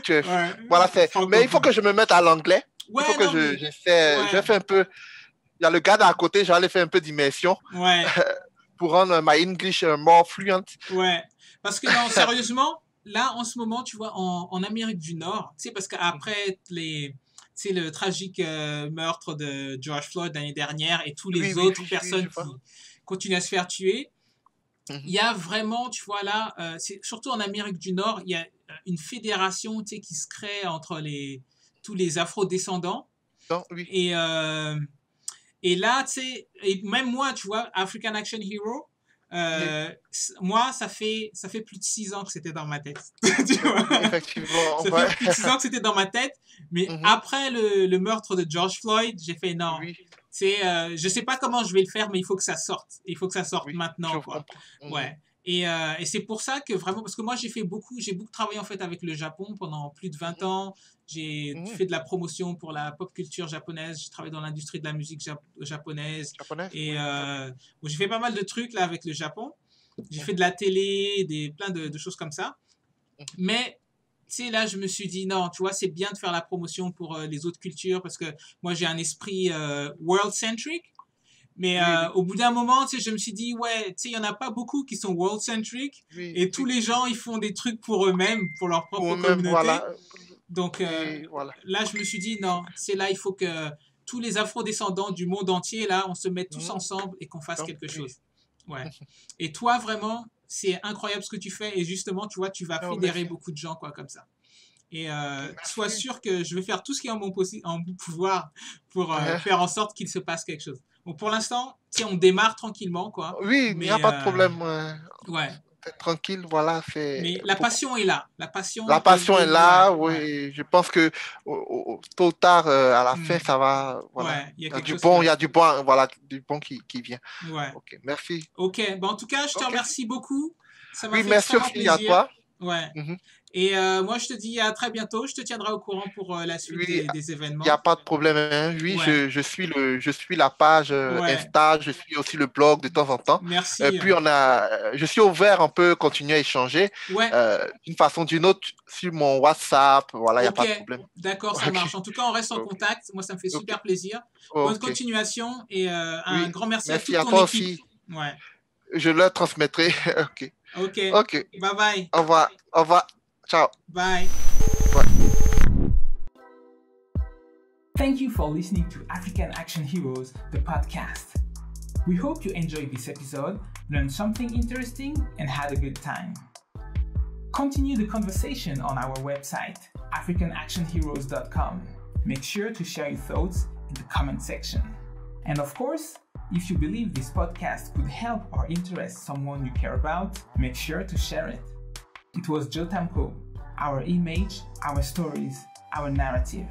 B: Ouais.
C: voilà, mais il faut
B: Francophone.
C: que je me mette à l'anglais. Il faut
B: Ouais,
C: que
B: non, mais.
C: je vais
B: Ouais.
C: faire un peu, il y a le gars d'à côté, j'allais faire un peu d'immersion
B: Ouais.
C: pour rendre my English more fluent.
B: Ouais. Parce que non, sérieusement, là, en ce moment, tu vois, en Amérique du Nord, tu sais, parce qu'après le tragique meurtre de George Floyd l'année dernière et tous
C: Oui,
B: les
C: oui,
B: autres
C: oui, oui, je
B: personnes
C: vois.
B: qui continuent à se faire tuer, il
C: Mhm.
B: y a vraiment, tu vois là, surtout en Amérique du Nord, il y a une fédération, tu sais, qui se crée entre tous les afro-descendants.
C: temps, oui.
B: Et là, tu sais, même moi, tu vois, African Action Hero, moi, ça fait plus de 6 ans que c'était dans ma tête. Tu vois?
C: Effectivement.
B: Ça fait plus de 6 ans que c'était dans ma tête. Mais après le meurtre de George Floyd, j'ai fait non.
C: Oui.
B: Je sais pas comment je vais le faire, mais il faut que ça sorte. Il faut que ça sorte maintenant.
C: Je comprends.
B: Ouais. Et c'est pour ça que vraiment, parce que moi j'ai beaucoup travaillé en fait avec le Japon pendant plus de 20 ans. J'ai fait de la promotion pour la pop culture japonaise. J'ai travaillé dans l'industrie de la musique japonaise. Et j'ai fait pas mal de trucs là avec le Japon. J'ai fait de la télé, plein de choses comme ça. Mais tu sais, là, je me suis dit, non, tu vois, c'est bien de faire la promotion pour les autres cultures parce que moi, j'ai un esprit world-centric. Mais au bout d'un moment, tu sais, je me suis dit, ouais, tu sais, il n'y en a pas beaucoup qui sont world-centric. Et tous les gens, ils font des trucs pour eux-mêmes, pour leur propre communauté.
C: Voilà.
B: Donc là, je me suis dit, non, c'est là, il faut que tous les afro-descendants du monde entier, là, on se mette tous ensemble et qu'on fasse quelque chose. Ouais. Et toi, vraiment, c'est incroyable ce que tu fais. Et justement, tu vois, tu vas fédérer beaucoup de gens, quoi, comme ça. Et sois sûr que je vais faire tout ce qui est en mon pouvoir pour faire en sorte qu'il se passe quelque chose. Bon, pour l'instant, on démarre tranquillement, quoi.
C: Oui, il n'y a pas de problème.
B: Ouais.
C: Tranquille, voilà.
B: Mais la passion est là. La passion
C: est là, oui. Ouais. Je pense que tôt ou tard, à la fin, ça va. Voilà.
B: Ouais, il y a du
C: bon, voilà, du bon qui vient.
B: Ouais.
C: Ok, merci.
B: Ok, bon, en tout cas, je te remercie beaucoup. Ça m'a fait
C: merci aussi plaisir. À toi.
B: Ouais. Et moi, je te dis à très bientôt. Je te tiendrai au courant pour la suite des événements.
C: Il n'y a pas de problème. Hein. Oui, je suis la page Insta, je suis aussi le blog de temps en temps.
B: Merci.
C: Puis je suis ouvert, on peut continuer à échanger d'une façon ou d'une autre sur mon WhatsApp. Voilà, il n'y a pas de problème.
B: D'accord, ça marche. En tout cas, on reste en contact. Moi, ça me fait super plaisir. Bonne continuation et un grand merci à toute ton
C: toi
B: équipe.
C: Aussi.
B: Ouais.
C: Je leur transmettrai.
B: Ok. Bye bye.
C: Au revoir. Au revoir. Ciao.
B: Bye.
A: Thank you for listening to African Action Heroes, the podcast. We hope you enjoyed this episode, learned something interesting, and had a good time. Continue the conversation on our website, africanactionheroes.com. Make sure to share your thoughts in the comment section. And of course, if you believe this podcast could help or interest someone you care about, make sure to share it. It was Jotamco, our image, our stories, our narrative.